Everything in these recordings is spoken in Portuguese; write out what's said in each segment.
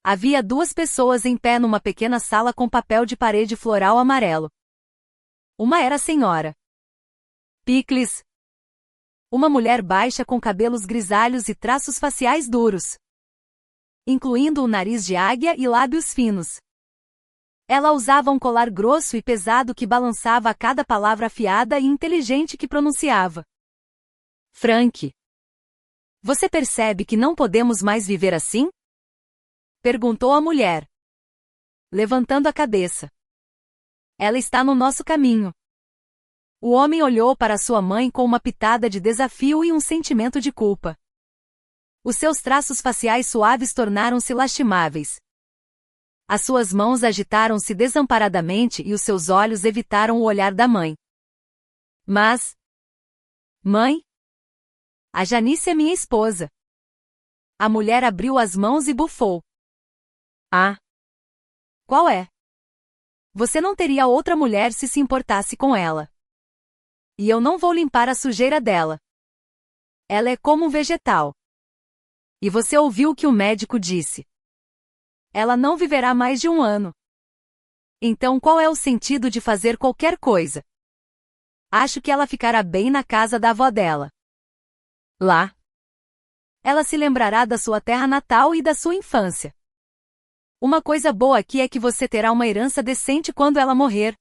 Havia duas pessoas em pé numa pequena sala com papel de parede floral amarelo. Uma era a senhora Pickles, uma mulher baixa com cabelos grisalhos e traços faciais duros, incluindo um nariz de águia e lábios finos. Ela usava um colar grosso e pesado que balançava a cada palavra afiada e inteligente que pronunciava. Frank, você percebe que não podemos mais viver assim? Perguntou a mulher, levantando a cabeça. Ela está no nosso caminho. O homem olhou para sua mãe com uma pitada de desafio e um sentimento de culpa. Os seus traços faciais suaves tornaram-se lastimáveis. As suas mãos agitaram-se desamparadamente e os seus olhos evitaram o olhar da mãe. Mas... Mãe? A Janice é minha esposa. A mulher abriu as mãos e bufou. Ah. Qual é? Você não teria outra mulher se importasse com ela. E eu não vou limpar a sujeira dela. Ela é como um vegetal. E você ouviu o que o médico disse. Ela não viverá mais de 1 ano. Então qual é o sentido de fazer qualquer coisa? Acho que ela ficará bem na casa da avó dela. Lá. Ela se lembrará da sua terra natal e da sua infância. Uma coisa boa aqui é que você terá uma herança decente quando ela morrer.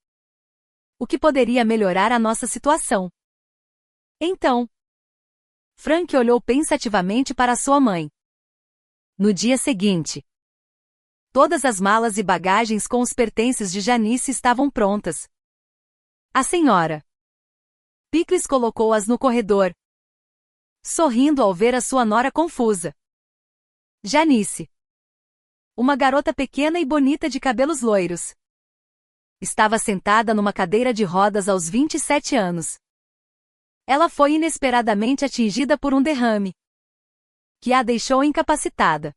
O que poderia melhorar a nossa situação. Então, Frank olhou pensativamente para sua mãe. No dia seguinte, todas as malas e bagagens com os pertences de Janice estavam prontas. A senhora Pickles colocou-as no corredor, sorrindo ao ver a sua nora confusa. Janice, uma garota pequena e bonita de cabelos loiros, estava sentada numa cadeira de rodas aos 27 anos. Ela foi inesperadamente atingida por um derrame, que a deixou incapacitada.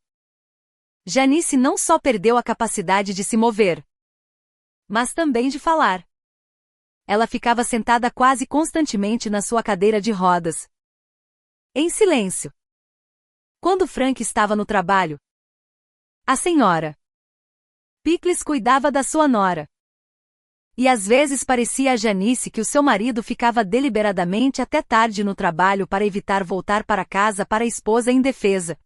Janice não só perdeu a capacidade de se mover, mas também de falar. Ela ficava sentada quase constantemente na sua cadeira de rodas, em silêncio. Quando Frank estava no trabalho, a senhora Pickles cuidava da sua nora. E às vezes parecia a Janice que o seu marido ficava deliberadamente até tarde no trabalho para evitar voltar para casa para a esposa indefesa,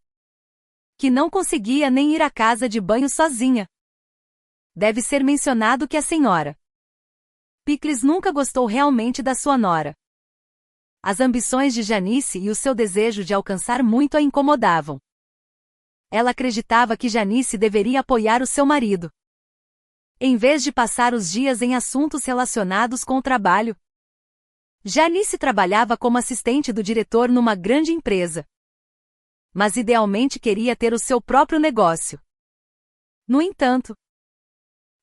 que não conseguia nem ir à casa de banho sozinha. Deve ser mencionado que a senhora Pickles nunca gostou realmente da sua nora. As ambições de Janice e o seu desejo de alcançar muito a incomodavam. Ela acreditava que Janice deveria apoiar o seu marido, em vez de passar os dias em assuntos relacionados com o trabalho. Janice trabalhava como assistente do diretor numa grande empresa, mas idealmente queria ter o seu próprio negócio. No entanto,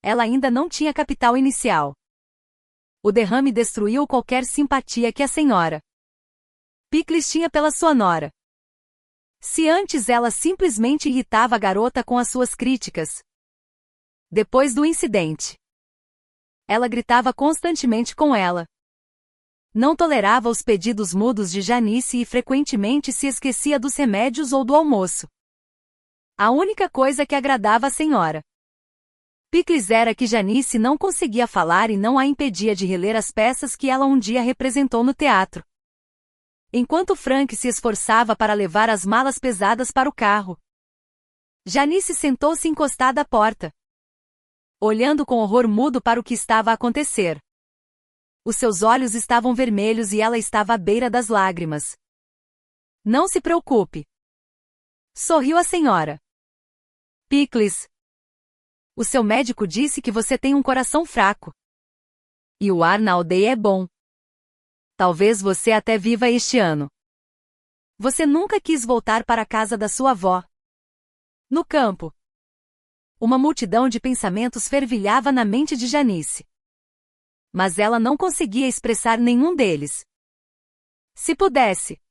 ela ainda não tinha capital inicial. O derrame destruiu qualquer simpatia que a senhora Pickles tinha pela sua nora. Se antes ela simplesmente irritava a garota com as suas críticas, depois do incidente, ela gritava constantemente com ela. Não tolerava os pedidos mudos de Janice e frequentemente se esquecia dos remédios ou do almoço. A única coisa que agradava a senhora Pickles era que Janice não conseguia falar e não a impedia de reler as peças que ela um dia representou no teatro. Enquanto Frank se esforçava para levar as malas pesadas para o carro, Janice sentou-se encostada à porta, olhando com horror mudo para o que estava a acontecer. Os seus olhos estavam vermelhos e ela estava à beira das lágrimas. Não se preocupe, sorriu a senhora Pickles. O seu médico disse que você tem um coração fraco. E o ar na aldeia é bom. Talvez você até viva este ano. Você nunca quis voltar para a casa da sua avó. No campo, uma multidão de pensamentos fervilhava na mente de Janice. Mas ela não conseguia expressar nenhum deles. Se pudesse,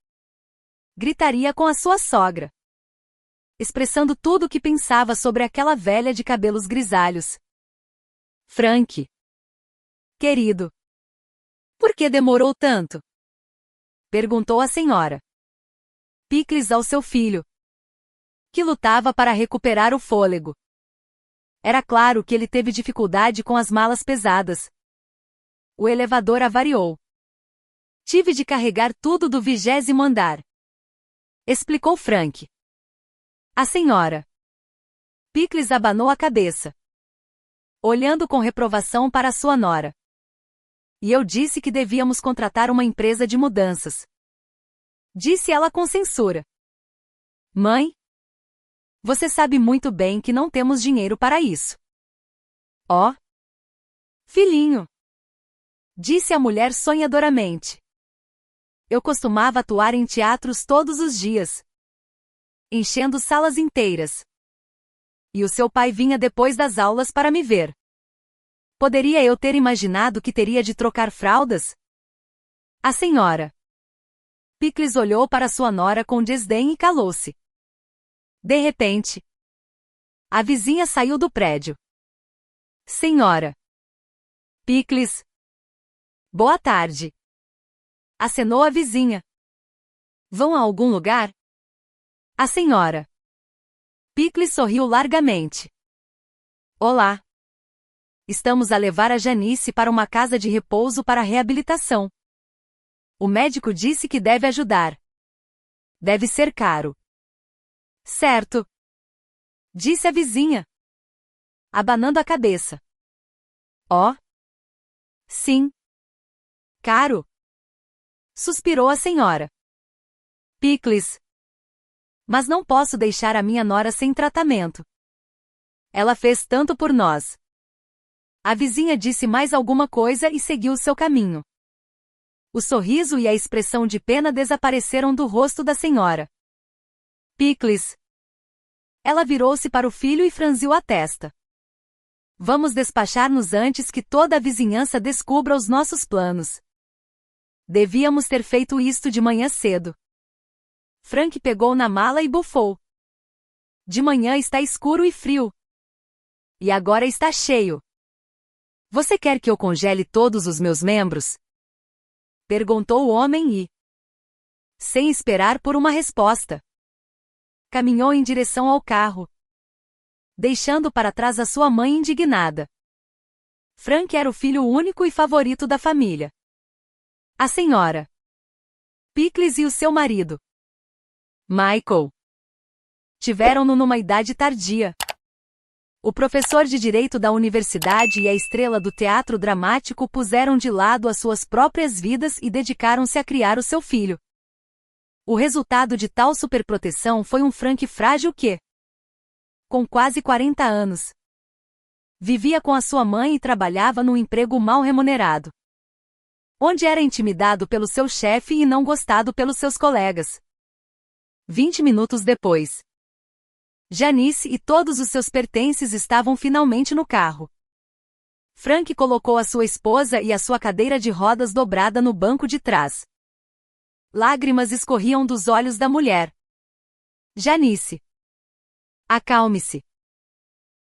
gritaria com a sua sogra, expressando tudo o que pensava sobre aquela velha de cabelos grisalhos. Frank, querido, por que demorou tanto? Perguntou a senhora Pickles ao seu filho. que lutava para recuperar o fôlego. Era claro que ele teve dificuldade com as malas pesadas. O elevador avariou. Tive de carregar tudo do 20º andar. Explicou Frank. A senhora Pickles abanou a cabeça, olhando com reprovação para sua nora. E eu disse que devíamos contratar uma empresa de mudanças. Disse ela com censura. Mãe? Você sabe muito bem que não temos dinheiro para isso. Oh! Filhinho! Disse a mulher sonhadoramente. Eu costumava atuar em teatros todos os dias, enchendo salas inteiras. E o seu pai vinha depois das aulas para me ver. Poderia eu ter imaginado que teria de trocar fraldas? A senhora Pickles olhou para sua nora com desdém e calou-se. De repente, a vizinha saiu do prédio. Senhora Pickles. Boa tarde. Acenou a vizinha. Vão a algum lugar? A senhora Pickles sorriu largamente. Olá. Estamos a levar a Janice para uma casa de repouso para reabilitação. O médico disse que deve ajudar. Deve ser caro. Certo. Disse a vizinha, abanando a cabeça. Oh. Sim. Caro. Suspirou a senhora Pickles. Mas não posso deixar a minha nora sem tratamento. Ela fez tanto por nós. A vizinha disse mais alguma coisa e seguiu seu caminho. O sorriso e a expressão de pena desapareceram do rosto da senhora Pickles. Ela virou-se para o filho e franziu a testa. Vamos despachar-nos antes que toda a vizinhança descubra os nossos planos. Devíamos ter feito isto de manhã cedo. Frank pegou na mala e bufou. De manhã está escuro e frio. E agora está cheio. Você quer que eu congele todos os meus membros? Perguntou o homem e, sem esperar por uma resposta, caminhou em direção ao carro, deixando para trás a sua mãe indignada. Frank era o filho único e favorito da família. A senhora Pickles e o seu marido Michael tiveram-no numa idade tardia. O professor de direito da universidade e a estrela do teatro dramático puseram de lado as suas próprias vidas e dedicaram-se a criar o seu filho. O resultado de tal superproteção foi um Frank frágil que, com quase 40 anos, vivia com a sua mãe e trabalhava num emprego mal remunerado, onde era intimidado pelo seu chefe e não gostado pelos seus colegas. 20 minutos depois, Janice e todos os seus pertences estavam finalmente no carro. Frank colocou a sua esposa e a sua cadeira de rodas dobrada no banco de trás. Lágrimas escorriam dos olhos da mulher. Janice. Acalme-se.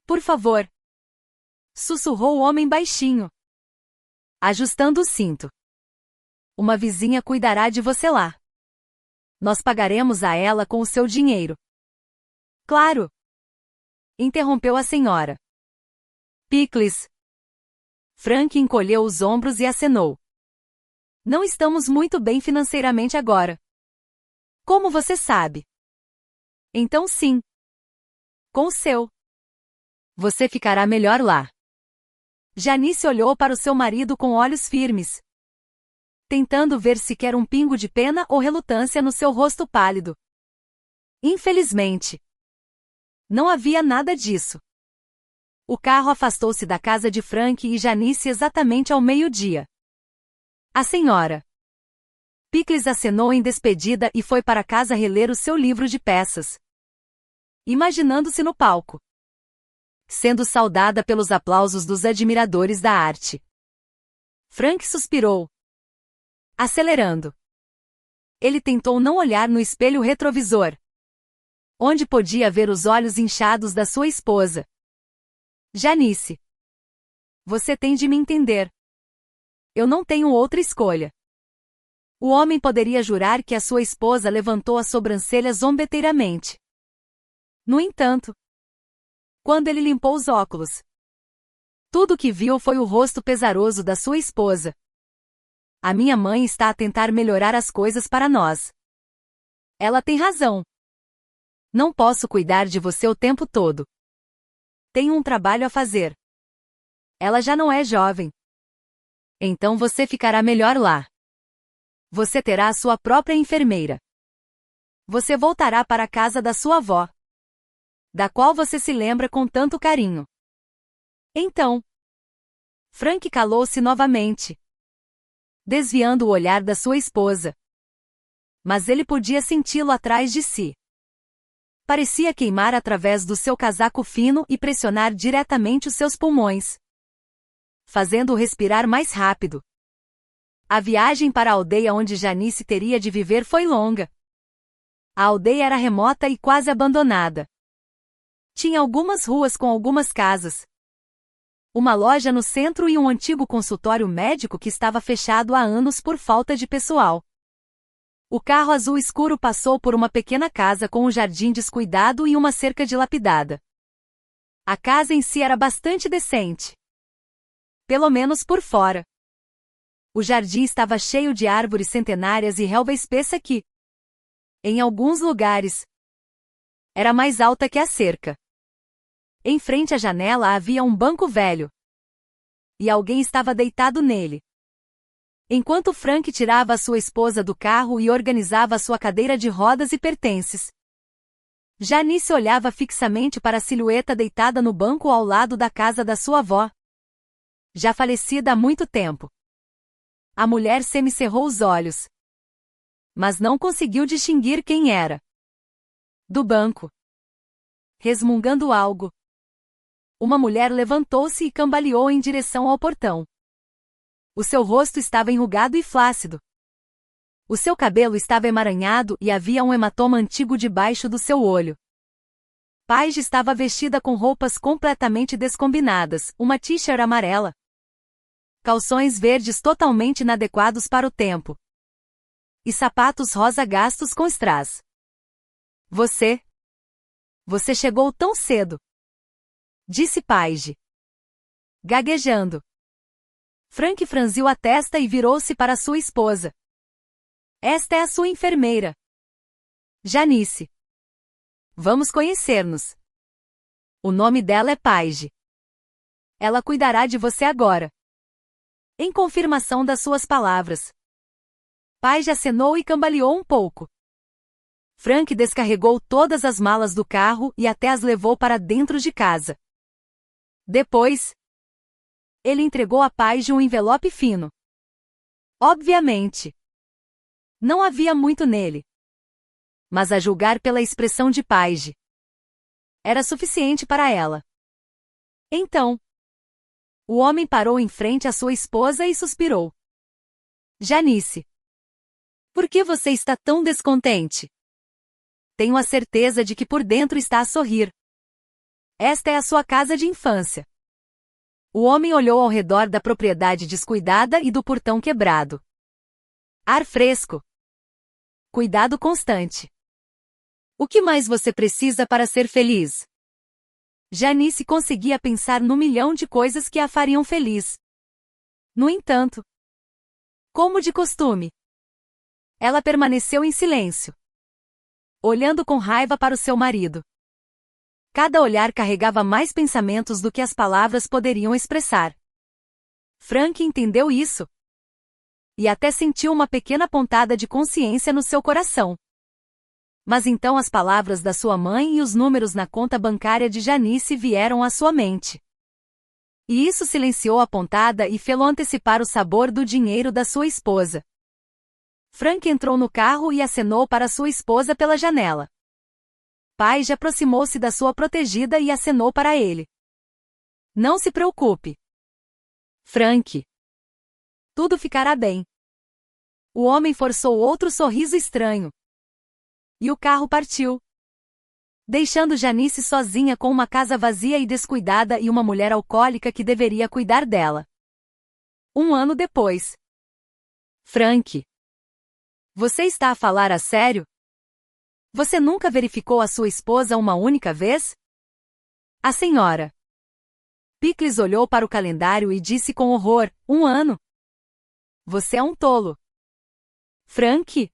Por favor. Sussurrou o homem baixinho, ajustando o cinto. Uma vizinha cuidará de você lá. Nós pagaremos a ela com o seu dinheiro. Claro. Interrompeu a senhora Pickles. Frank encolheu os ombros e acenou. Não estamos muito bem financeiramente agora. Como você sabe? Então sim. Com o seu. Você ficará melhor lá. Janice olhou para o seu marido com olhos firmes, tentando ver sequer um pingo de pena ou relutância no seu rosto pálido. Infelizmente, não havia nada disso. O carro afastou-se da casa de Frank e Janice exatamente ao meio-dia. A senhora Pickles acenou em despedida e foi para casa reler o seu livro de peças, imaginando-se no palco, sendo saudada pelos aplausos dos admiradores da arte. Frank suspirou, acelerando. Ele tentou não olhar no espelho retrovisor, onde podia ver os olhos inchados da sua esposa. Janice. Você tem de me entender. Eu não tenho outra escolha. O homem poderia jurar que a sua esposa levantou as sobrancelhas zombeteiramente. No entanto, quando ele limpou os óculos, tudo o que viu foi o rosto pesaroso da sua esposa. A minha mãe está a tentar melhorar as coisas para nós. Ela tem razão. Não posso cuidar de você o tempo todo. Tenho um trabalho a fazer. Ela já não é jovem. Então você ficará melhor lá. Você terá a sua própria enfermeira. Você voltará para a casa da sua avó, da qual você se lembra com tanto carinho. Então, Frank calou-se novamente, desviando o olhar da sua esposa. Mas ele podia senti-lo atrás de si. Parecia queimar através do seu casaco fino e pressionar diretamente os seus pulmões, fazendo-o respirar mais rápido. A viagem para a aldeia onde Janice teria de viver foi longa. A aldeia era remota e quase abandonada. Tinha algumas ruas com algumas casas, uma loja no centro e um antigo consultório médico que estava fechado há anos por falta de pessoal. O carro azul escuro passou por uma pequena casa com um jardim descuidado e uma cerca dilapidada. A casa em si era bastante decente, pelo menos por fora. O jardim estava cheio de árvores centenárias e relva espessa que, em alguns lugares, era mais alta que a cerca. Em frente à janela havia um banco velho, e alguém estava deitado nele. Enquanto Frank tirava a sua esposa do carro e organizava a sua cadeira de rodas e pertences, Janice olhava fixamente para a silhueta deitada no banco ao lado da casa da sua avó, já falecida há muito tempo. A mulher semicerrou os olhos, mas não conseguiu distinguir quem era. Do banco, resmungando algo, uma mulher levantou-se e cambaleou em direção ao portão. O seu rosto estava enrugado e flácido. O seu cabelo estava emaranhado e havia um hematoma antigo debaixo do seu olho. Paige estava vestida com roupas completamente descombinadas, uma t-shirt amarela, calções verdes totalmente inadequados para o tempo, e sapatos rosa gastos com strass. Você chegou tão cedo, disse Paige, gaguejando. Frank franziu a testa e virou-se para sua esposa. Esta é a sua enfermeira, Janice. Vamos conhecer-nos. O nome dela é Paige. Ela cuidará de você agora. Em confirmação das suas palavras, Paige acenou e cambaleou um pouco. Frank descarregou todas as malas do carro e até as levou para dentro de casa. Depois, ele entregou a Paige um envelope fino. Obviamente, não havia muito nele, mas a julgar pela expressão de Paige, era suficiente para ela. Então, o homem parou em frente à sua esposa e suspirou. Janice, por que você está tão descontente? Tenho a certeza de que por dentro está a sorrir. Esta é a sua casa de infância. O homem olhou ao redor da propriedade descuidada e do portão quebrado. Ar fresco. Cuidado constante. O que mais você precisa para ser feliz? Janice conseguia pensar no milhão de coisas que a fariam feliz. No entanto, como de costume, ela permaneceu em silêncio, olhando com raiva para o seu marido. Cada olhar carregava mais pensamentos do que as palavras poderiam expressar. Frank entendeu isso, e até sentiu uma pequena pontada de consciência no seu coração. Mas então as palavras da sua mãe e os números na conta bancária de Janice vieram à sua mente. E isso silenciou a pontada e fê-lo antecipar o sabor do dinheiro da sua esposa. Frank entrou no carro e acenou para sua esposa pela janela. Paige aproximou-se da sua protegida e acenou para ele. Não se preocupe, Frank. Tudo ficará bem. O homem forçou outro sorriso estranho. E o carro partiu, deixando Janice sozinha com uma casa vazia e descuidada e uma mulher alcoólica que deveria cuidar dela. 1 ano depois. Frank. Você está a falar a sério? Você nunca verificou a sua esposa uma única vez? A senhora Pickles olhou para o calendário e disse com horror, 1 ano. Você é um tolo. Frank?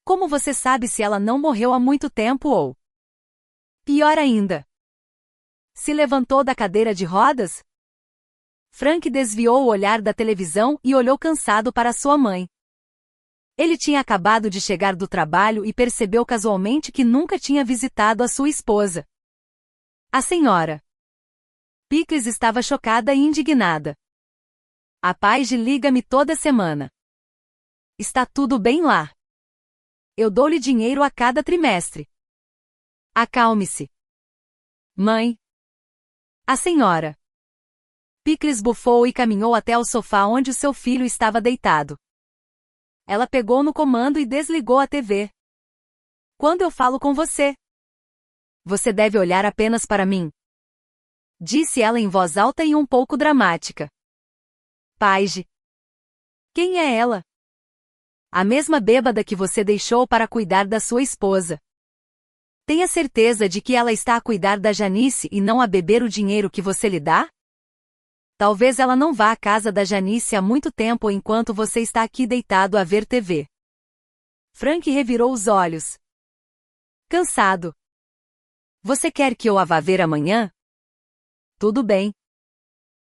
Como você sabe se ela não morreu há muito tempo ou... Pior ainda. Se levantou da cadeira de rodas? Frank desviou o olhar da televisão e olhou cansado para sua mãe. Ele tinha acabado de chegar do trabalho e percebeu casualmente que nunca tinha visitado a sua esposa. A senhora Pickles estava chocada e indignada. A Paige liga-me toda semana. Está tudo bem lá. Eu dou-lhe dinheiro a cada trimestre. Acalme-se. Mãe. A senhora Pickles bufou e caminhou até o sofá onde o seu filho estava deitado. Ela pegou no comando e desligou a TV. Quando eu falo com você, você deve olhar apenas para mim, disse ela em voz alta e um pouco dramática. Paige. Quem é ela? A mesma bêbada que você deixou para cuidar da sua esposa. Tenha certeza de que ela está a cuidar da Janice e não a beber o dinheiro que você lhe dá? Talvez ela não vá à casa da Janice há muito tempo enquanto você está aqui deitado a ver TV. Frank revirou os olhos. Cansado. Você quer que eu a vá ver amanhã? Tudo bem.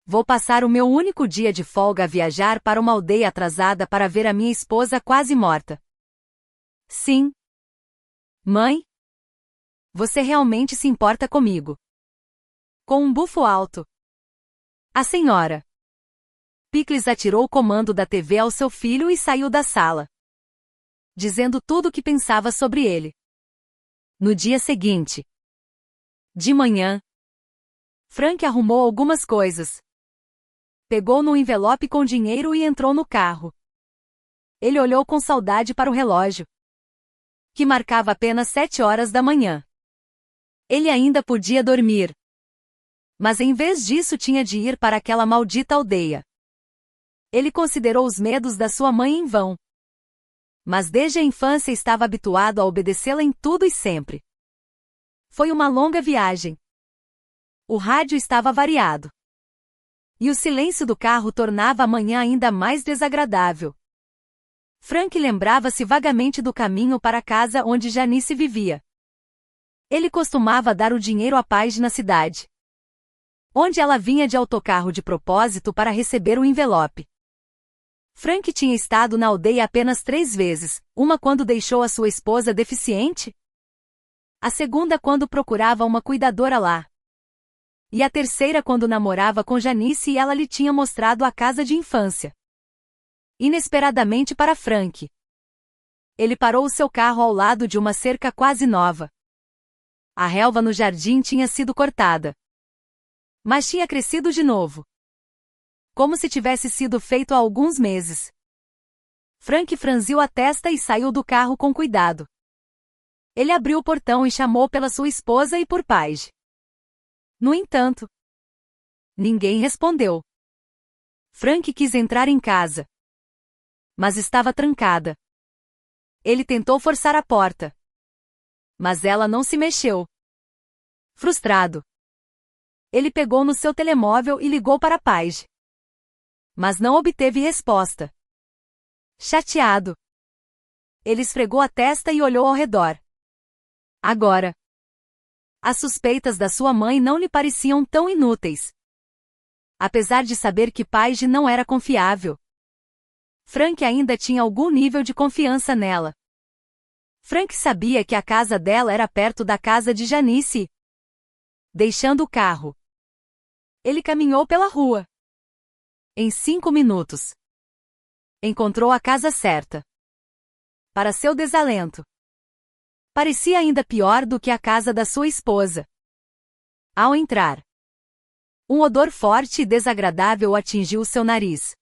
Vou passar o meu único dia de folga a viajar para uma aldeia atrasada para ver a minha esposa quase morta. Sim. Mãe? Você realmente se importa comigo? Com um bufo alto. A senhora Pickles atirou o comando da TV ao seu filho e saiu da sala, dizendo tudo o que pensava sobre ele. No dia seguinte, de manhã, Frank arrumou algumas coisas. Pegou num envelope com dinheiro e entrou no carro. Ele olhou com saudade para o relógio, que marcava apenas 7 horas da manhã. Ele ainda podia dormir. Mas em vez disso tinha de ir para aquela maldita aldeia. Ele considerou os medos da sua mãe em vão. Mas desde a infância estava habituado a obedecê-la em tudo e sempre. Foi uma longa viagem. O rádio estava variado. E o silêncio do carro tornava a manhã ainda mais desagradável. Frank lembrava-se vagamente do caminho para a casa onde Janice vivia. Ele costumava dar o dinheiro à Paige na cidade, onde ela vinha de autocarro de propósito para receber o envelope. Frank tinha estado na aldeia apenas 3 vezes, uma quando deixou a sua esposa deficiente, a segunda quando procurava uma cuidadora lá, e a terceira quando namorava com Janice e ela lhe tinha mostrado a casa de infância. Inesperadamente para Frank, ele parou o seu carro ao lado de uma cerca quase nova. A relva no jardim tinha sido cortada, mas tinha crescido de novo, como se tivesse sido feito há alguns meses. Frank franziu a testa e saiu do carro com cuidado. Ele abriu o portão e chamou pela sua esposa e por Paige. No entanto, ninguém respondeu. Frank quis entrar em casa, mas estava trancada. Ele tentou forçar a porta, mas ela não se mexeu. Frustrado, ele pegou no seu telemóvel e ligou para Paige, mas não obteve resposta. Chateado, ele esfregou a testa e olhou ao redor. Agora, as suspeitas da sua mãe não lhe pareciam tão inúteis. Apesar de saber que Paige não era confiável, Frank ainda tinha algum nível de confiança nela. Frank sabia que a casa dela era perto da casa de Janice. Deixando o carro, ele caminhou pela rua. Em 5 minutos, encontrou a casa certa. Para seu desalento, parecia ainda pior do que a casa da sua esposa. Ao entrar, um odor forte e desagradável atingiu seu nariz,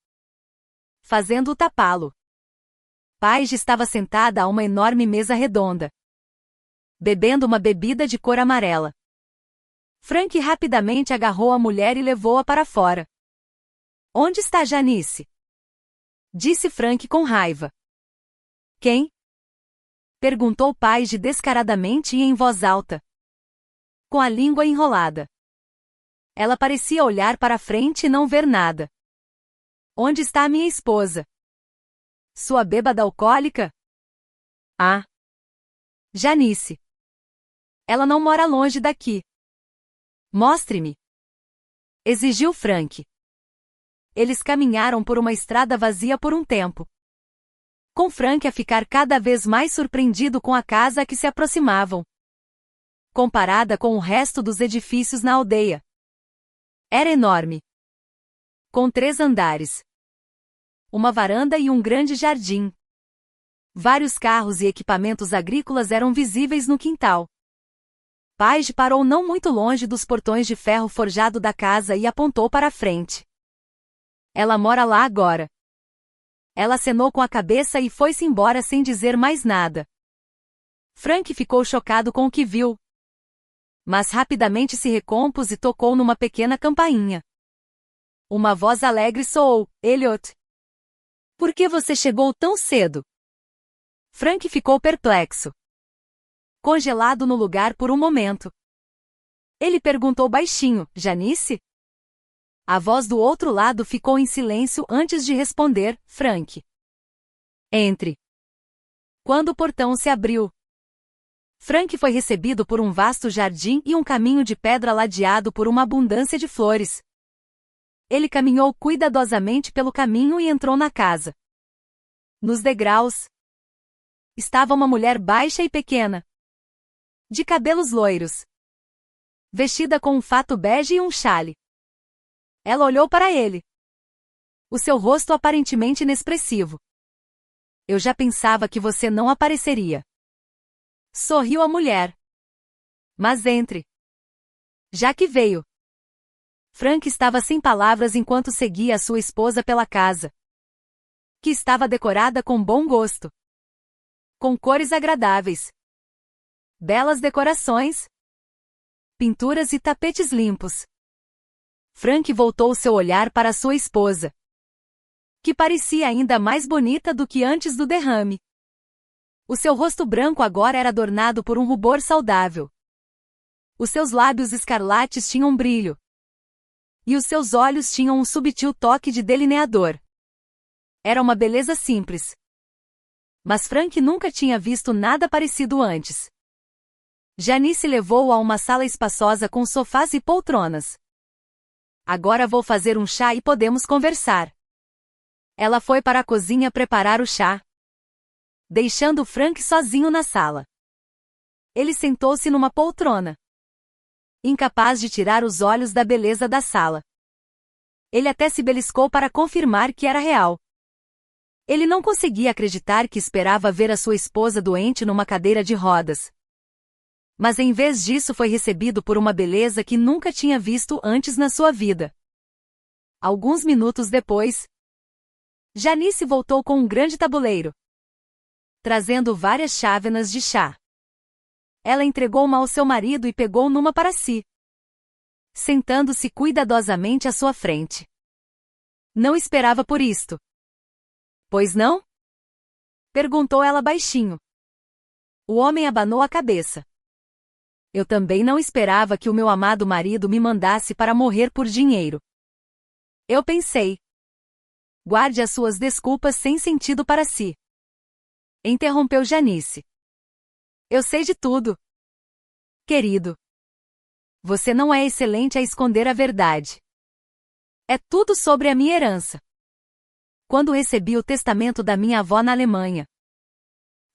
fazendo-o tapá-lo. Paige estava sentada a uma enorme mesa redonda, bebendo uma bebida de cor amarela. Frank rapidamente agarrou a mulher e levou-a para fora. Onde está Janice? Disse Frank com raiva. Quem? Perguntou Paige descaradamente e em voz alta, com a língua enrolada. Ela parecia olhar para frente e não ver nada. Onde está a minha esposa? Sua bêbada alcoólica? Ah. Janice. Ela não mora longe daqui. Mostre-me. Exigiu Frank. Eles caminharam por uma estrada vazia por um tempo, com Frank a ficar cada vez mais surpreendido com a casa a que se aproximavam. Comparada com o resto dos edifícios na aldeia, era enorme. Com 3 andares, uma varanda e um grande jardim. Vários carros e equipamentos agrícolas eram visíveis no quintal. Paige parou não muito longe dos portões de ferro forjado da casa e apontou para a frente. Ela mora lá agora. Ela acenou com a cabeça e foi-se embora sem dizer mais nada. Frank ficou chocado com o que viu, mas rapidamente se recompôs e tocou numa pequena campainha. Uma voz alegre soou: Elliot. Por que você chegou tão cedo? Frank ficou perplexo, congelado no lugar por um momento. Ele perguntou baixinho: Janice? A voz do outro lado ficou em silêncio antes de responder: Frank. Entre. Quando o portão se abriu, Frank foi recebido por um vasto jardim e um caminho de pedra ladeado por uma abundância de flores. Ele caminhou cuidadosamente pelo caminho e entrou na casa. Nos degraus estava uma mulher baixa e pequena, de cabelos loiros, vestida com um fato bege e um chale. Ela olhou para ele, o seu rosto aparentemente inexpressivo. Eu já pensava que você não apareceria. Sorriu a mulher. Mas entre. Já que veio. Frank estava sem palavras enquanto seguia a sua esposa pela casa, que estava decorada com bom gosto, com cores agradáveis, belas decorações, pinturas e tapetes limpos. Frank voltou seu olhar para sua esposa, que parecia ainda mais bonita do que antes do derrame. O seu rosto branco agora era adornado por um rubor saudável. Os seus lábios escarlates tinham brilho, e os seus olhos tinham um subtil toque de delineador. Era uma beleza simples, mas Frank nunca tinha visto nada parecido antes. Janice levou-o a uma sala espaçosa com sofás e poltronas. Agora vou fazer um chá e podemos conversar. Ela foi para a cozinha preparar o chá, deixando Frank sozinho na sala. Ele sentou-se numa poltrona, incapaz de tirar os olhos da beleza da sala. Ele até se beliscou para confirmar que era real. Ele não conseguia acreditar que esperava ver a sua esposa doente numa cadeira de rodas. Mas em vez disso foi recebido por uma beleza que nunca tinha visto antes na sua vida. Alguns minutos depois, Janice voltou com um grande tabuleiro, trazendo várias chávenas de chá. Ela entregou uma ao seu marido e pegou numa para si, sentando-se cuidadosamente à sua frente. Não esperava por isto. Pois não? Perguntou ela baixinho. O homem abanou a cabeça. Eu também não esperava que o meu amado marido me mandasse para morrer por dinheiro. Eu pensei. Guarde as suas desculpas sem sentido para si. Interrompeu Janice. Eu sei de tudo. Querido. Você não é excelente a esconder a verdade. É tudo sobre a minha herança. Quando recebi o testamento da minha avó na Alemanha,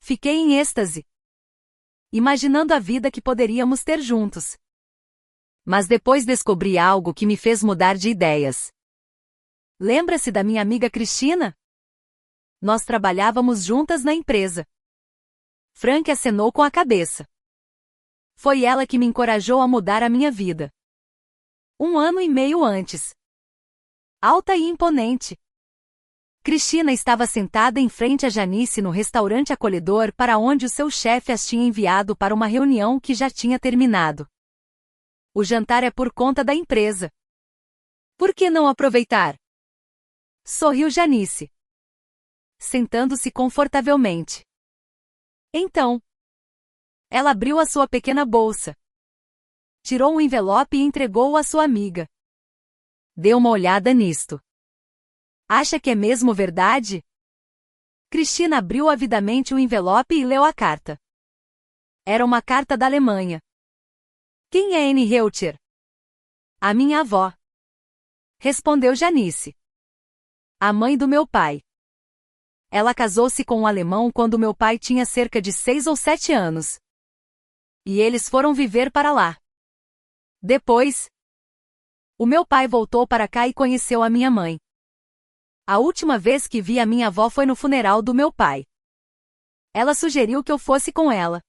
fiquei em êxtase, imaginando a vida que poderíamos ter juntos. Mas depois descobri algo que me fez mudar de ideias. Lembra-se da minha amiga Cristina? Nós trabalhávamos juntas na empresa. Frank acenou com a cabeça. Foi ela que me encorajou a mudar a minha vida. 1 ano e meio antes. Alta e imponente, Cristina estava sentada em frente a Janice no restaurante acolhedor para onde o seu chefe as tinha enviado para uma reunião que já tinha terminado. O jantar é por conta da empresa. Por que não aproveitar? Sorriu Janice, sentando-se confortavelmente. Então, ela abriu a sua pequena bolsa, tirou um envelope e entregou-o à sua amiga. Dê uma olhada nisto. Acha que é mesmo verdade? Cristina abriu avidamente o envelope e leu a carta. Era uma carta da Alemanha. Quem é Anne Reuter? A minha avó. Respondeu Janice. A mãe do meu pai. Ela casou-se com um alemão quando meu pai tinha cerca de 6 ou 7 anos. E eles foram viver para lá. Depois, o meu pai voltou para cá e conheceu a minha mãe. A última vez que vi a minha avó foi no funeral do meu pai. Ela sugeriu que eu fosse com ela.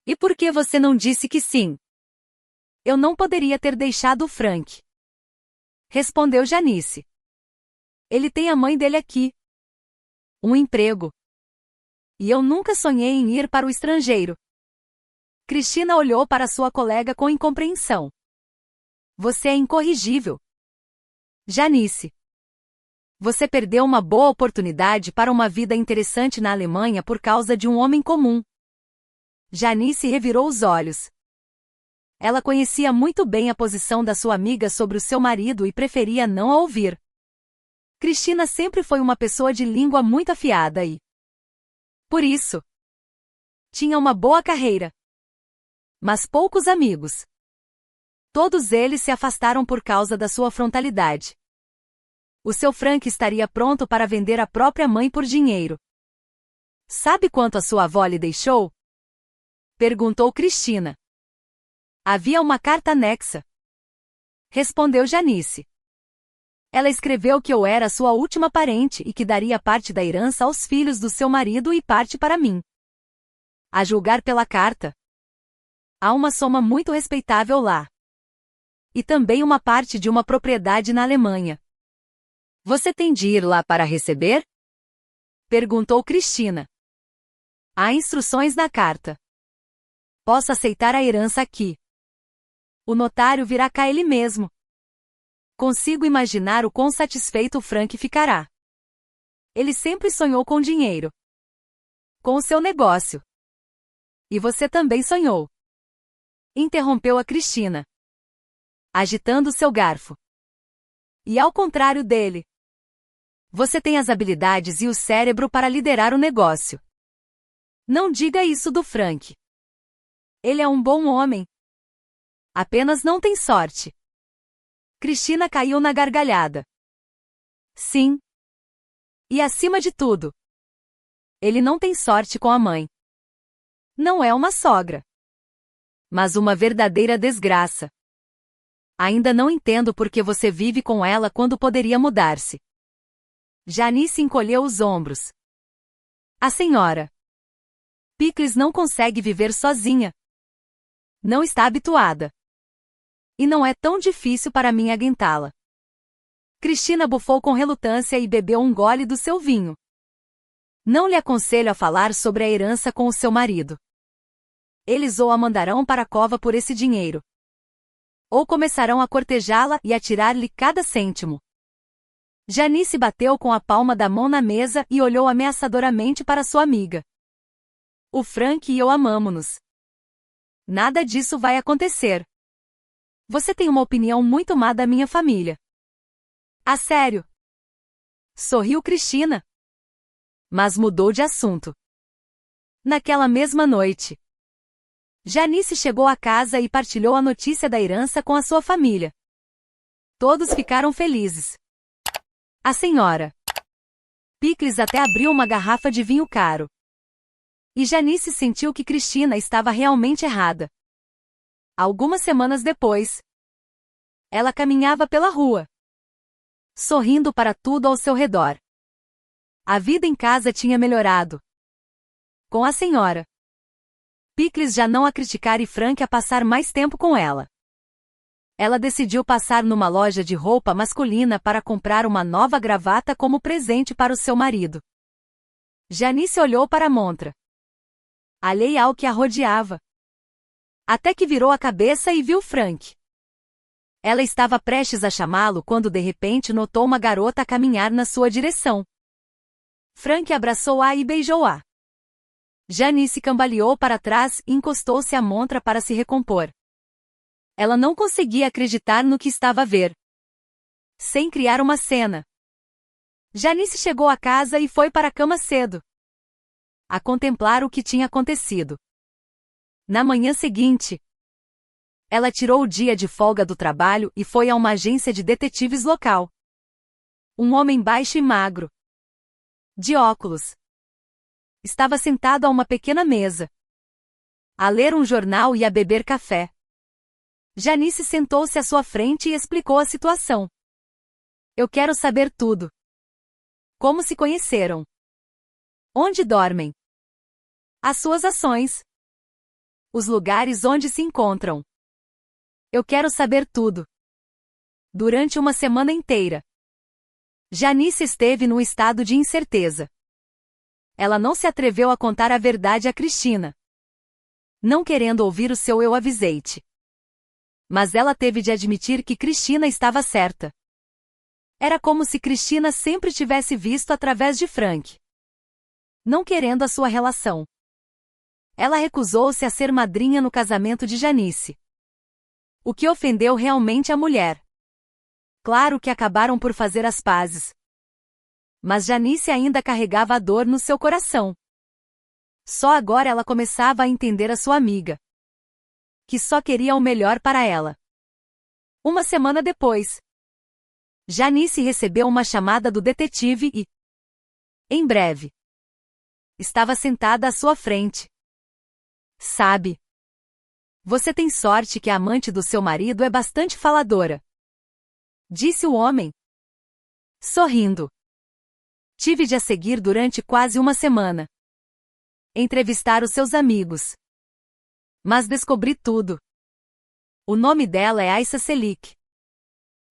E por que você não disse que sim? Eu não poderia ter deixado o Frank. Respondeu Janice. Ele tem a mãe dele aqui. Um emprego. E eu nunca sonhei em ir para o estrangeiro. Cristina olhou para sua colega com incompreensão. Você é incorrigível. Janice. Você perdeu uma boa oportunidade para uma vida interessante na Alemanha por causa de um homem comum. Janice revirou os olhos. Ela conhecia muito bem a posição da sua amiga sobre o seu marido e preferia não a ouvir. Cristina sempre foi uma pessoa de língua muito afiada e, por isso, tinha uma boa carreira. Mas poucos amigos. Todos eles se afastaram por causa da sua frontalidade. O seu Frank estaria pronto para vender a própria mãe por dinheiro. Sabe quanto a sua avó lhe deixou? Perguntou Cristina. Havia uma carta anexa. Respondeu Janice. Ela escreveu que eu era sua última parente e que daria parte da herança aos filhos do seu marido e parte para mim. A julgar pela carta, há uma soma muito respeitável lá. E também uma parte de uma propriedade na Alemanha. Você tem de ir lá para receber? Perguntou Cristina. Há instruções na carta. Posso aceitar a herança aqui. O notário virá cá ele mesmo. Consigo imaginar o quão satisfeito o Frank ficará. Ele sempre sonhou com dinheiro. Com o seu negócio. E você também sonhou. Interrompeu a Cristina, agitando seu garfo. E ao contrário dele, você tem as habilidades e o cérebro para liderar o negócio. Não diga isso do Frank. Ele é um bom homem. Apenas não tem sorte. Cristina caiu na gargalhada. Sim. E acima de tudo, ele não tem sorte com a mãe. Não é uma sogra, mas uma verdadeira desgraça. Ainda não entendo por que você vive com ela quando poderia mudar-se. Janice encolheu os ombros. A senhora Pickles não consegue viver sozinha. Não está habituada. E não é tão difícil para mim aguentá-la. Cristina bufou com relutância e bebeu um gole do seu vinho. Não lhe aconselho a falar sobre a herança com o seu marido. Eles ou a mandarão para a cova por esse dinheiro, ou começarão a cortejá-la e a tirar-lhe cada cêntimo. Janice bateu com a palma da mão na mesa e olhou ameaçadoramente para sua amiga. O Frank e eu amamo-nos. Nada disso vai acontecer. Você tem uma opinião muito má da minha família. A sério? Sorriu Cristina. Mas mudou de assunto. Naquela mesma noite, Janice chegou à casa e partilhou a notícia da herança com a sua família. Todos ficaram felizes. A senhora Pickles até abriu uma garrafa de vinho caro. E Janice sentiu que Cristina estava realmente errada. Algumas semanas depois, ela caminhava pela rua, sorrindo para tudo ao seu redor. A vida em casa tinha melhorado. Com a senhora Pickles já não a criticar e Frank a passar mais tempo com ela. Ela decidiu passar numa loja de roupa masculina para comprar uma nova gravata como presente para o seu marido. Janice olhou para a montra, alheia ao que a rodeava, até que virou a cabeça e viu Frank. Ela estava prestes a chamá-lo quando de repente notou uma garota a caminhar na sua direção. Frank abraçou-a e beijou-a. Janice cambaleou para trás e encostou-se à montra para se recompor. Ela não conseguia acreditar no que estava a ver. Sem criar uma cena, Janice chegou a casa e foi para a cama cedo, a contemplar o que tinha acontecido. Na manhã seguinte, ela tirou o dia de folga do trabalho e foi a uma agência de detetives local. Um homem baixo e magro, de óculos, estava sentado a uma pequena mesa, a ler um jornal e a beber café. Janice sentou-se à sua frente e explicou a situação. Eu quero saber tudo. Como se conheceram? Onde dormem? As suas ações. Os lugares onde se encontram. Eu quero saber tudo. Durante uma semana inteira, Janice esteve num estado de incerteza. Ela não se atreveu a contar a verdade a Cristina, não querendo ouvir o seu eu avisei-te. Mas ela teve de admitir que Cristina estava certa. Era como se Cristina sempre tivesse visto através de Frank, não querendo a sua relação. Ela recusou-se a ser madrinha no casamento de Janice, o que ofendeu realmente a mulher. Claro que acabaram por fazer as pazes, mas Janice ainda carregava a dor no seu coração. Só agora ela começava a entender a sua amiga, que só queria o melhor para ela. Uma semana depois, Janice recebeu uma chamada do detetive e, em breve, estava sentada à sua frente. Sabe, você tem sorte que a amante do seu marido é bastante faladora, disse o homem, sorrindo. Tive de a seguir durante quase uma semana, entrevistar os seus amigos. Mas descobri tudo. O nome dela é Aissa Selik.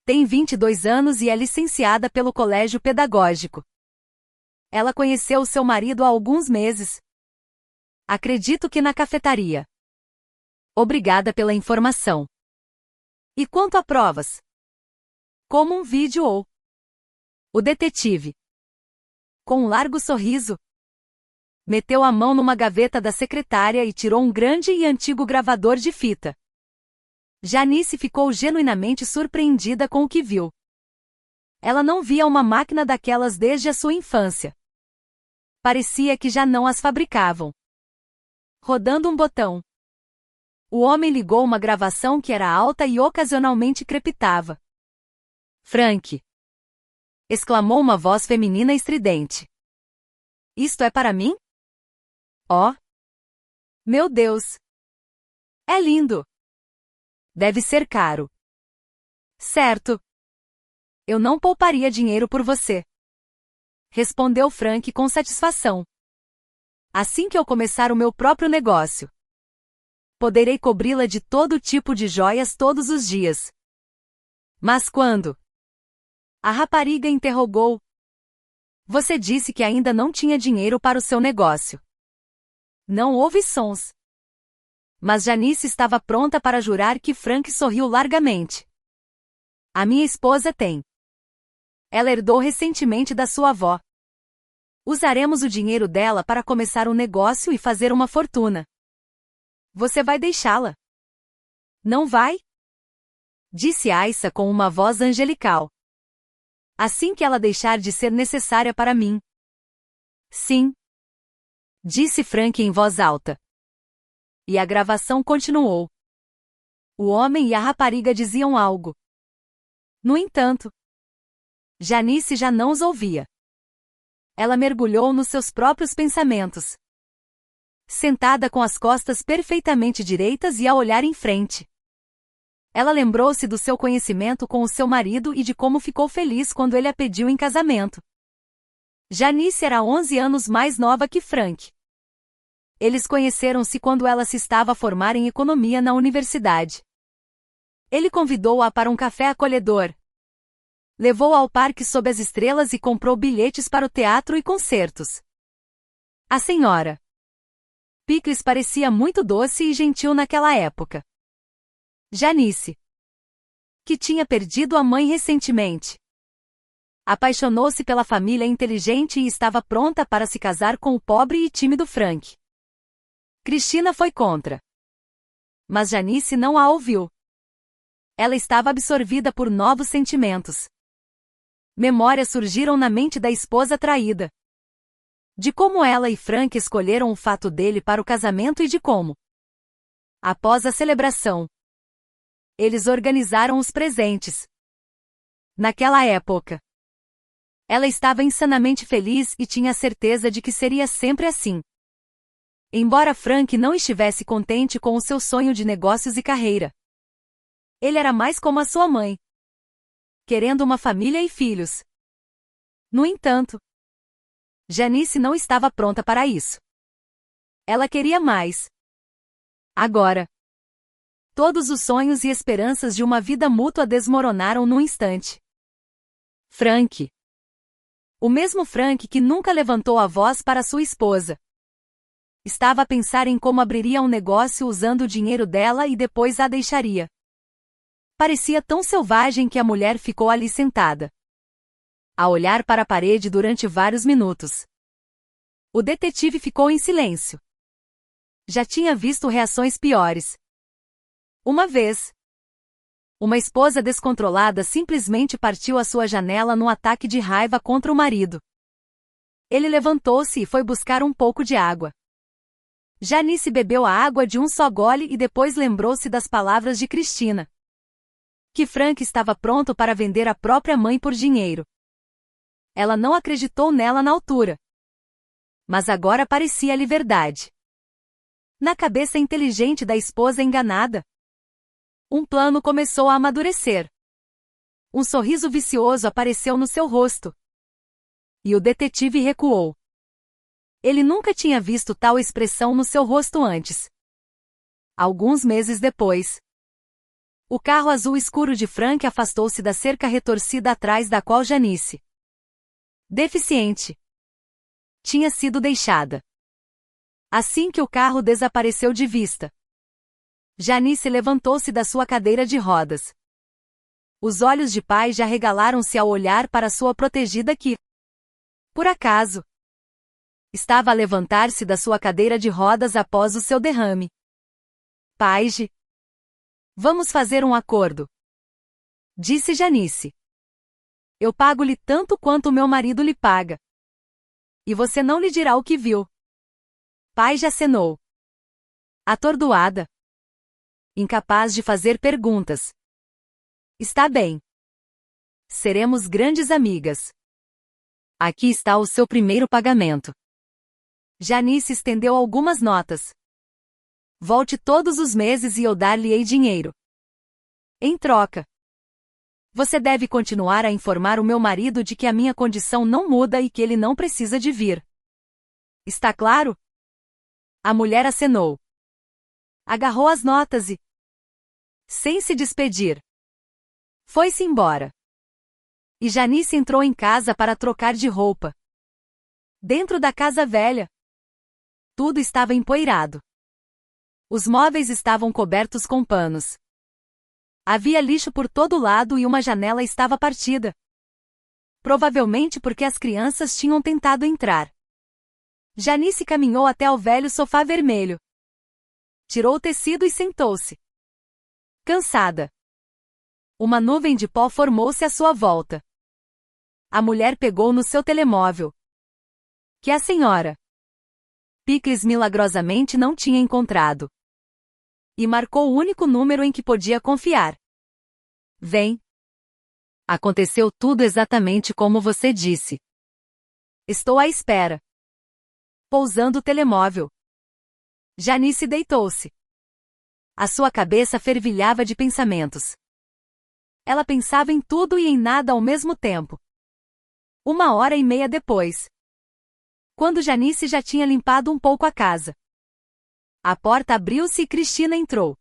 Tem 22 anos e é licenciada pelo colégio pedagógico. Ela conheceu o seu marido há alguns meses. Acredito que na cafetaria. Obrigada pela informação. E quanto a provas? Como um vídeo ou... O detetive, com um largo sorriso, meteu a mão numa gaveta da secretária e tirou um grande e antigo gravador de fita. Janice ficou genuinamente surpreendida com o que viu. Ela não via uma máquina daquelas desde a sua infância. Parecia que já não as fabricavam. Rodando um botão, o homem ligou uma gravação que era alta e ocasionalmente crepitava. Frank! Exclamou uma voz feminina estridente. Isto é para mim? Oh! Meu Deus! É lindo! Deve ser caro. Certo. Eu não pouparia dinheiro por você, respondeu Frank com satisfação. Assim que eu começar o meu próprio negócio, poderei cobri-la de todo tipo de joias todos os dias. Mas quando? A rapariga interrogou. Você disse que ainda não tinha dinheiro para o seu negócio. Não houve sons. Mas Janice estava pronta para jurar que Frank sorriu largamente. A minha esposa tem. Ela herdou recentemente da sua avó. Usaremos o dinheiro dela para começar um negócio e fazer uma fortuna. Você vai deixá-la? Não vai? Disse Aissa com uma voz angelical. Assim que ela deixar de ser necessária para mim. Sim. Disse Frank em voz alta. E a gravação continuou. O homem e a rapariga diziam algo. No entanto, Janice já não os ouvia. Ela mergulhou nos seus próprios pensamentos, sentada com as costas perfeitamente direitas e a olhar em frente. Ela lembrou-se do seu conhecimento com o seu marido e de como ficou feliz quando ele a pediu em casamento. Janice era 11 anos mais nova que Frank. Eles conheceram-se quando ela se estava a formar em economia na universidade. Ele convidou-a para um café acolhedor. Levou-a ao parque sob as estrelas e comprou bilhetes para o teatro e concertos. A senhora Pickles parecia muito doce e gentil naquela época. Janice, que tinha perdido a mãe recentemente, apaixonou-se pela família inteligente e estava pronta para se casar com o pobre e tímido Frank. Cristina foi contra. Mas Janice não a ouviu. Ela estava absorvida por novos sentimentos. Memórias surgiram na mente da esposa traída. De como ela e Frank escolheram o fato dele para o casamento e de como, após a celebração, eles organizaram os presentes. Naquela época, ela estava insanamente feliz e tinha certeza de que seria sempre assim. Embora Frank não estivesse contente com o seu sonho de negócios e carreira, ele era mais como a sua mãe, querendo uma família e filhos. No entanto, Janice não estava pronta para isso. Ela queria mais. Agora, todos os sonhos e esperanças de uma vida mútua desmoronaram num instante. Frank. O mesmo Frank que nunca levantou a voz para sua esposa. Estava a pensar em como abriria um negócio usando o dinheiro dela e depois a deixaria. Parecia tão selvagem que a mulher ficou ali sentada, a olhar para a parede durante vários minutos. O detetive ficou em silêncio. Já tinha visto reações piores. Uma vez, uma esposa descontrolada simplesmente partiu a sua janela num ataque de raiva contra o marido. Ele levantou-se e foi buscar um pouco de água. Janice bebeu a água de um só gole e depois lembrou-se das palavras de Cristina. Que Frank estava pronto para vender a própria mãe por dinheiro. Ela não acreditou nela na altura. Mas agora parecia-lhe verdade. Na cabeça inteligente da esposa enganada, um plano começou a amadurecer. Um sorriso vicioso apareceu no seu rosto. E o detetive recuou. Ele nunca tinha visto tal expressão no seu rosto antes. Alguns meses depois, o carro azul escuro de Frank afastou-se da cerca retorcida atrás da qual Janice, deficiente, tinha sido deixada. Assim que o carro desapareceu de vista, Janice levantou-se da sua cadeira de rodas. Os olhos de pai já arregalaram-se ao olhar para sua protegida que, por acaso, estava a levantar-se da sua cadeira de rodas após o seu derrame. Paige, vamos fazer um acordo, disse Janice. Eu pago-lhe tanto quanto o meu marido lhe paga. E você não lhe dirá o que viu. Paige acenou. Atordoada, incapaz de fazer perguntas. Está bem. Seremos grandes amigas. Aqui está o seu primeiro pagamento. Janice estendeu algumas notas. Volte todos os meses e eu dar-lhe-ei dinheiro. Em troca, você deve continuar a informar o meu marido de que a minha condição não muda e que ele não precisa de vir. Está claro? A mulher acenou. Agarrou as notas e, sem se despedir, foi-se embora. E Janice entrou em casa para trocar de roupa. Dentro da casa velha, tudo estava empoeirado. Os móveis estavam cobertos com panos. Havia lixo por todo lado e uma janela estava partida. Provavelmente porque as crianças tinham tentado entrar. Janice caminhou até ao velho sofá vermelho. Tirou o tecido e sentou-se. Cansada. Uma nuvem de pó formou-se à sua volta. A mulher pegou no seu telemóvel, que a senhora Pickles milagrosamente não tinha encontrado, e marcou o único número em que podia confiar. Vem. Aconteceu tudo exatamente como você disse. Estou à espera. Pousando o telemóvel, Janice deitou-se. A sua cabeça fervilhava de pensamentos. Ela pensava em tudo e em nada ao mesmo tempo. 1h30 depois, quando Janice já tinha limpado um pouco a casa, a porta abriu-se e Cristina entrou.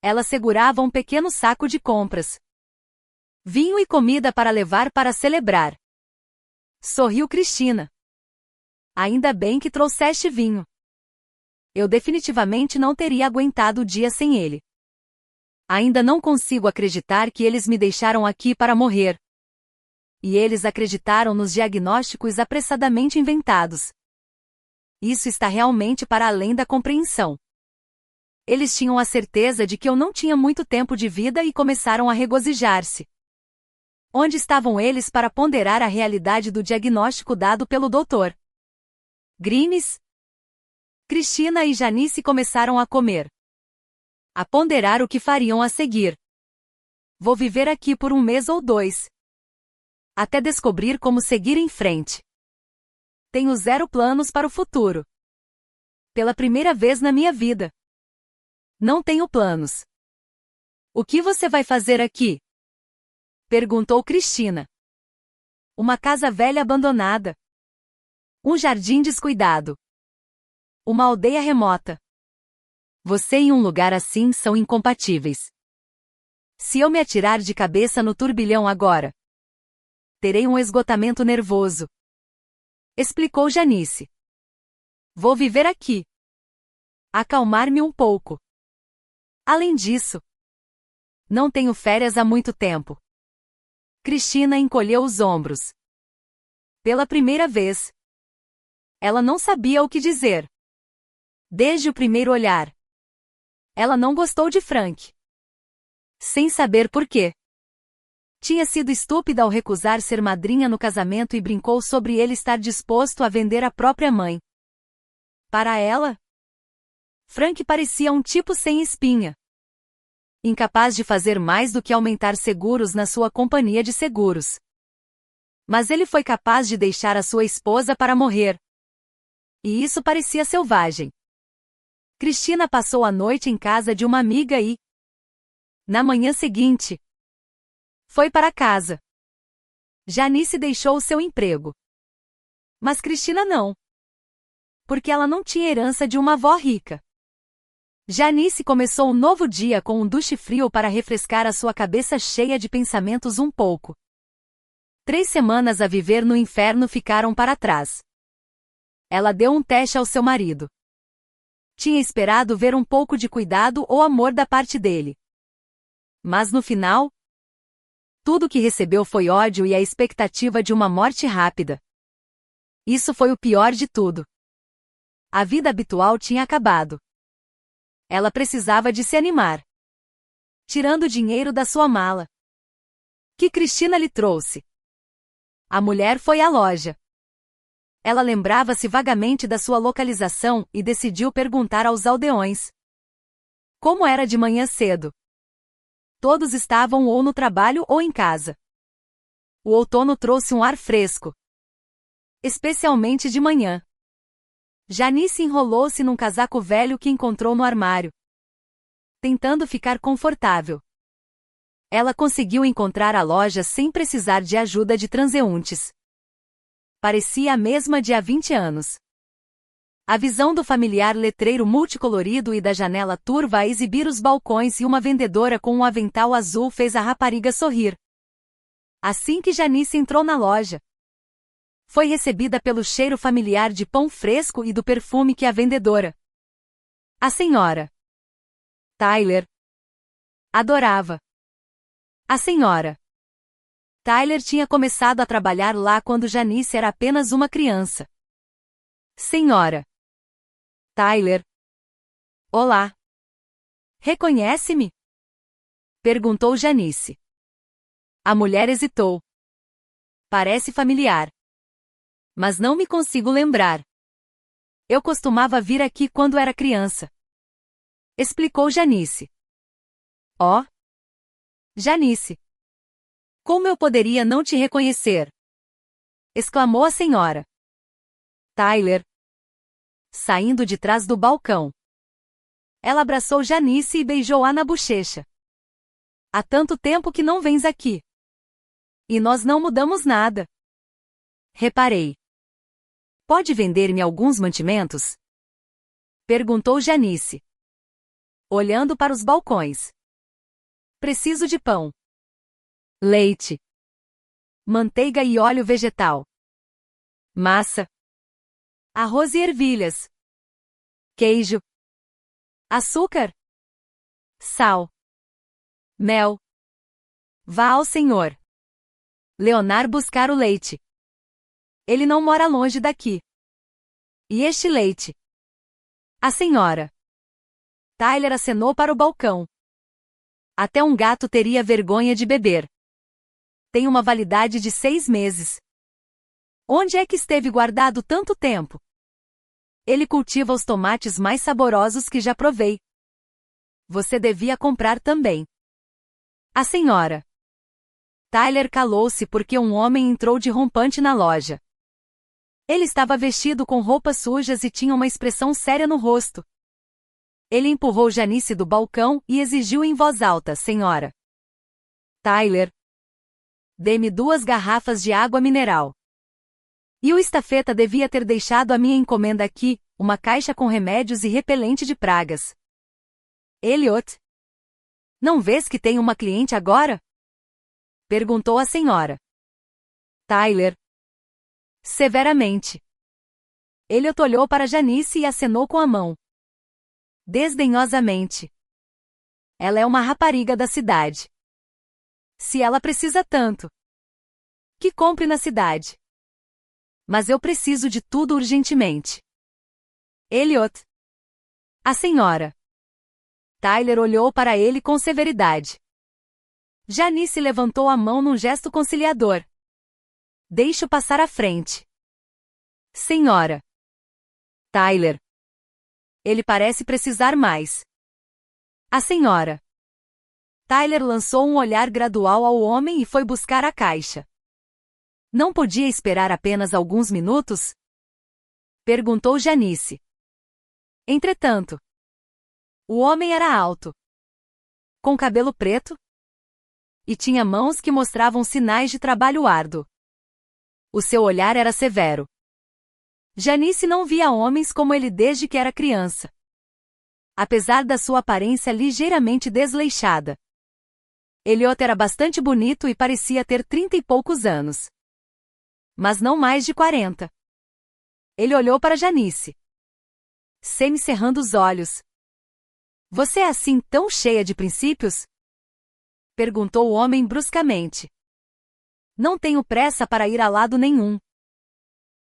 Ela segurava um pequeno saco de compras. Vinho e comida para levar para celebrar. Sorriu Cristina. Ainda bem que trouxeste vinho. Eu definitivamente não teria aguentado o dia sem ele. Ainda não consigo acreditar que eles me deixaram aqui para morrer. E eles acreditaram nos diagnósticos apressadamente inventados. Isso está realmente para além da compreensão. Eles tinham a certeza de que eu não tinha muito tempo de vida e começaram a regozijar-se. Onde estavam eles para ponderar a realidade do diagnóstico dado pelo Dr. Grimes? Cristina e Janice começaram a comer. A ponderar o que fariam a seguir. Vou viver aqui por 1 mês ou 2. Até descobrir como seguir em frente. Tenho 0 planos para o futuro. Pela primeira vez na minha vida. Não tenho planos. O que você vai fazer aqui? Perguntou Cristina. Uma casa velha abandonada. Um jardim descuidado. Uma aldeia remota. Você e um lugar assim são incompatíveis. Se eu me atirar de cabeça no turbilhão agora, terei um esgotamento nervoso. Explicou Janice. Vou viver aqui. Acalmar-me um pouco. Além disso, não tenho férias há muito tempo. Cristina encolheu os ombros. Pela primeira vez, ela não sabia o que dizer. Desde o primeiro olhar, ela não gostou de Frank. Sem saber por quê. Tinha sido estúpida ao recusar ser madrinha no casamento e brincou sobre ele estar disposto a vender a própria mãe. Para ela, Frank parecia um tipo sem espinha. Incapaz de fazer mais do que aumentar seguros na sua companhia de seguros. Mas ele foi capaz de deixar a sua esposa para morrer. E isso parecia selvagem. Cristina passou a noite em casa de uma amiga e, na manhã seguinte, foi para casa. Janice deixou o seu emprego. Mas Cristina não. Porque ela não tinha herança de uma avó rica. Janice começou um novo dia com um duche frio para refrescar a sua cabeça cheia de pensamentos um pouco. 3 semanas a viver no inferno ficaram para trás. Ela deu um teste ao seu marido. Tinha esperado ver um pouco de cuidado ou amor da parte dele. Mas no final, tudo que recebeu foi ódio e a expectativa de uma morte rápida. Isso foi o pior de tudo. A vida habitual tinha acabado. Ela precisava de se animar. Tirando dinheiro da sua mala. Que Cristina lhe trouxe. A mulher foi à loja. Ela lembrava-se vagamente da sua localização e decidiu perguntar aos aldeões. Como era de manhã cedo? Todos estavam ou no trabalho ou em casa. O outono trouxe um ar fresco. Especialmente de manhã. Janice enrolou-se num casaco velho que encontrou no armário. Tentando ficar confortável. Ela conseguiu encontrar a loja sem precisar de ajuda de transeuntes. Parecia a mesma de há 20 anos. A visão do familiar letreiro multicolorido e da janela turva a exibir os balcões e uma vendedora com um avental azul fez a rapariga sorrir. Assim que Janice entrou na loja, foi recebida pelo cheiro familiar de pão fresco e do perfume que a vendedora, a senhora Tyler, adorava. A senhora Tyler tinha começado a trabalhar lá quando Janice era apenas uma criança. Senhora Tyler. Olá. Reconhece-me? Perguntou Janice. A mulher hesitou. Parece familiar. Mas não me consigo lembrar. Eu costumava vir aqui quando era criança. Explicou Janice. Oh! Janice. Como eu poderia não te reconhecer? Exclamou a senhora Tyler, saindo de trás do balcão. Ela abraçou Janice e beijou-a na bochecha. Há tanto tempo que não vens aqui. E nós não mudamos nada. Reparei. Pode vender-me alguns mantimentos? Perguntou Janice, olhando para os balcões. Preciso de pão, leite, manteiga e óleo vegetal, massa, arroz e ervilhas, queijo, açúcar, sal, mel. Vá ao senhor Leonard buscar o leite. Ele não mora longe daqui. E este leite? A senhora Tyler acenou para o balcão. Até um gato teria vergonha de beber. Tem uma validade de 6 meses. Onde é que esteve guardado tanto tempo? Ele cultiva os tomates mais saborosos que já provei. Você devia comprar também. A senhora Tyler calou-se porque um homem entrou de rompante na loja. Ele estava vestido com roupas sujas e tinha uma expressão séria no rosto. Ele empurrou Janice do balcão e exigiu em voz alta: Senhora Tyler, dê-me 2 garrafas de água mineral. E o estafeta devia ter deixado a minha encomenda aqui, uma caixa com remédios e repelente de pragas. Elliot, não vês que tem uma cliente agora? Perguntou a senhora Tyler severamente. Elliot olhou para Janice e acenou com a mão. Desdenhosamente. Ela é uma rapariga da cidade. Se ela precisa tanto, que compre na cidade. Mas eu preciso de tudo urgentemente. Elliot. A senhora Tyler olhou para ele com severidade. Janice levantou a mão num gesto conciliador. Deixe-o passar à frente. Senhora Tyler. Ele parece precisar mais. A senhora Tyler lançou um olhar gradual ao homem e foi buscar a caixa. Não podia esperar apenas alguns minutos? Perguntou Janice. Entretanto, o homem era alto, com cabelo preto, e tinha mãos que mostravam sinais de trabalho árduo. O seu olhar era severo. Janice não via homens como ele desde que era criança. Apesar da sua aparência ligeiramente desleixada, Elliot era bastante bonito e parecia ter 30 e poucos anos. Mas não mais de 40. Ele olhou para Janice, semicerrando os olhos. Você é assim tão cheia de princípios? Perguntou o homem bruscamente. Não tenho pressa para ir a lado nenhum.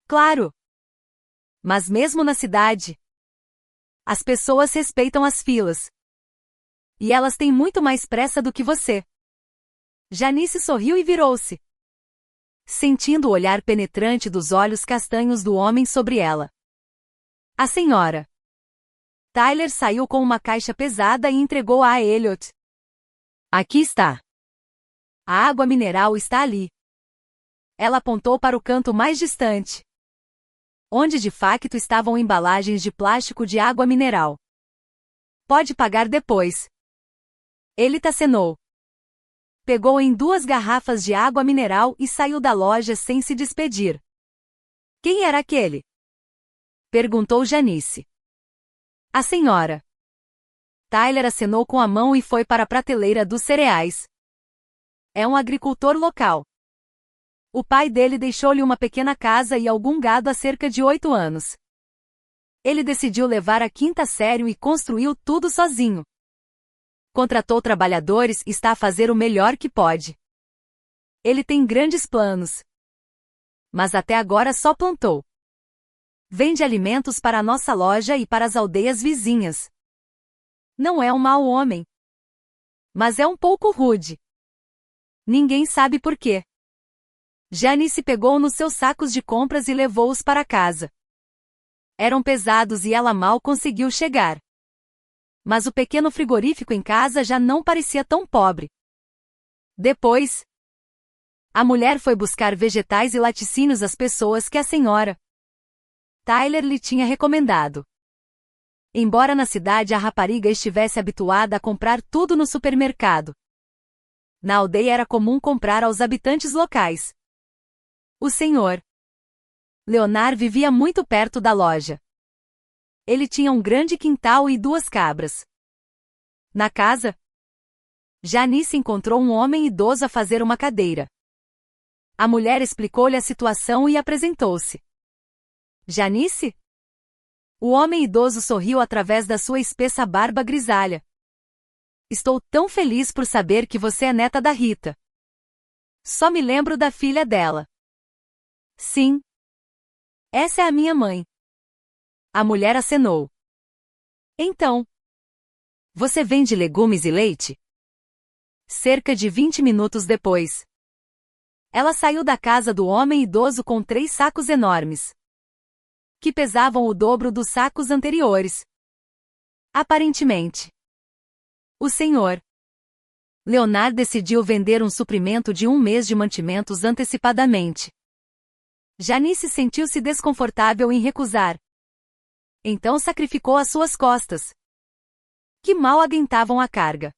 Claro. Mas mesmo na cidade, as pessoas respeitam as filas. E elas têm muito mais pressa do que você. Janice sorriu e virou-se, sentindo o olhar penetrante dos olhos castanhos do homem sobre ela. A senhora Tyler saiu com uma caixa pesada e entregou-a a Elliot. Aqui está. A água mineral está ali. Ela apontou para o canto mais distante, onde de facto estavam embalagens de plástico de água mineral. Pode pagar depois. Ele acenou. Pegou em 2 garrafas de água mineral e saiu da loja sem se despedir. Quem era aquele? Perguntou Janice. A senhora Tyler acenou com a mão e foi para a prateleira dos cereais. É um agricultor local. O pai dele deixou-lhe uma pequena casa e algum gado há cerca de 8 anos. Ele decidiu levar a quinta a sério e construiu tudo sozinho. Contratou trabalhadores e está a fazer o melhor que pode. Ele tem grandes planos. Mas até agora só plantou. Vende alimentos para a nossa loja e para as aldeias vizinhas. Não é um mau homem. Mas é um pouco rude. Ninguém sabe por quê. Janice pegou nos seus sacos de compras e levou-os para casa. Eram pesados e ela mal conseguiu chegar. Mas o pequeno frigorífico em casa já não parecia tão pobre. Depois, a mulher foi buscar vegetais e laticínios às pessoas que a senhora Tyler lhe tinha recomendado. Embora na cidade a rapariga estivesse habituada a comprar tudo no supermercado, na aldeia era comum comprar aos habitantes locais. O senhor Leonard vivia muito perto da loja. Ele tinha um grande quintal e 2 cabras. Na casa, Janice encontrou um homem idoso a fazer uma cadeira. A mulher explicou-lhe a situação e apresentou-se. Janice? O homem idoso sorriu através da sua espessa barba grisalha. Estou tão feliz por saber que você é neta da Rita. Só me lembro da filha dela. Sim. Essa é a minha mãe. A mulher acenou. Então, você vende legumes e leite? Cerca de 20 minutos depois, ela saiu da casa do homem idoso com 3 sacos enormes, que pesavam o dobro dos sacos anteriores. Aparentemente, o senhor Leonard decidiu vender um suprimento de 1 mês de mantimentos antecipadamente. Janice sentiu-se desconfortável em recusar. Então sacrificou as suas costas, que mal aguentavam a carga.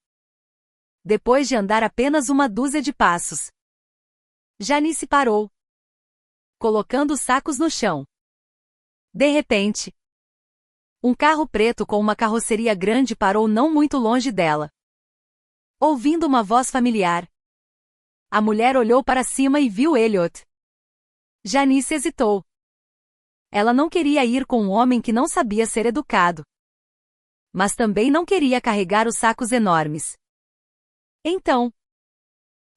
Depois de andar apenas uma dúzia de passos, Janice parou, colocando os sacos no chão. De repente, um carro preto com uma carroceria grande parou não muito longe dela. Ouvindo uma voz familiar, a mulher olhou para cima e viu Elliot. Janice hesitou. Ela não queria ir com um homem que não sabia ser educado, mas também não queria carregar os sacos enormes. Então,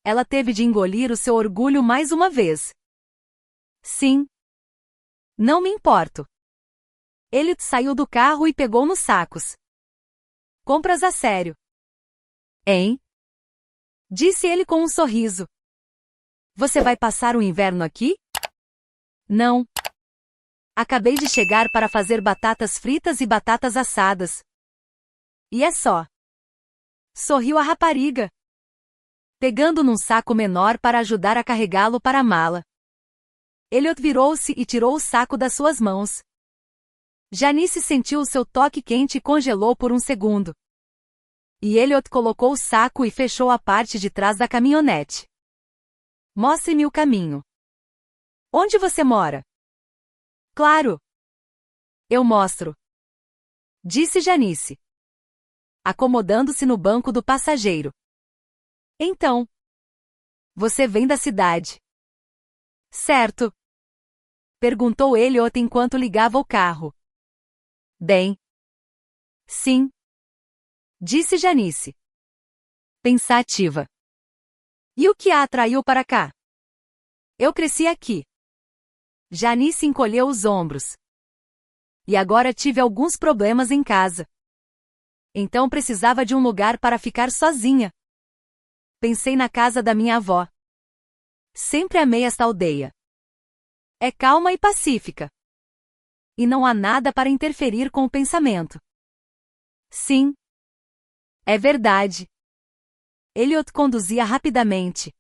ela teve de engolir o seu orgulho mais uma vez. Sim. Não me importo. Elliot saiu do carro e pegou nos sacos. Compras a sério. Hein? Disse ele com um sorriso. Você vai passar o inverno aqui? Não. Acabei de chegar para fazer batatas fritas e batatas assadas. E é só. Sorriu a rapariga, pegando num saco menor para ajudar a carregá-lo para a mala. Elliot virou-se e tirou o saco das suas mãos. Janice sentiu o seu toque quente e congelou por um segundo. E Elliot colocou o saco e fechou a parte de trás da caminhonete. Mostre-me o caminho. Onde você mora? Claro. Eu mostro. Disse Janice, acomodando-se no banco do passageiro. Então, você vem da cidade? Certo. Perguntou Elliot enquanto ligava o carro. Bem. Sim. Disse Janice, pensativa. E o que a atraiu para cá? Eu cresci aqui. Janice encolheu os ombros. E agora tive alguns problemas em casa. Então precisava de um lugar para ficar sozinha. Pensei na casa da minha avó. Sempre amei esta aldeia. É calma e pacífica. E não há nada para interferir com o pensamento. Sim. É verdade. Elliot conduzia rapidamente.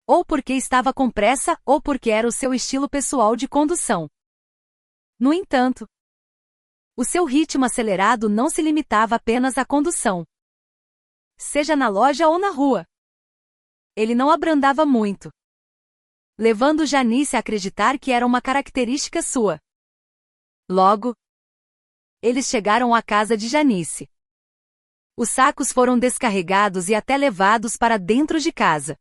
Ou porque estava com pressa, ou porque era o seu estilo pessoal de condução. No entanto, o seu ritmo acelerado não se limitava apenas à condução. Seja na loja ou na rua. Ele não abrandava muito, levando Janice a acreditar que era uma característica sua. Logo, eles chegaram à casa de Janice. Os sacos foram descarregados e até levados para dentro de casa.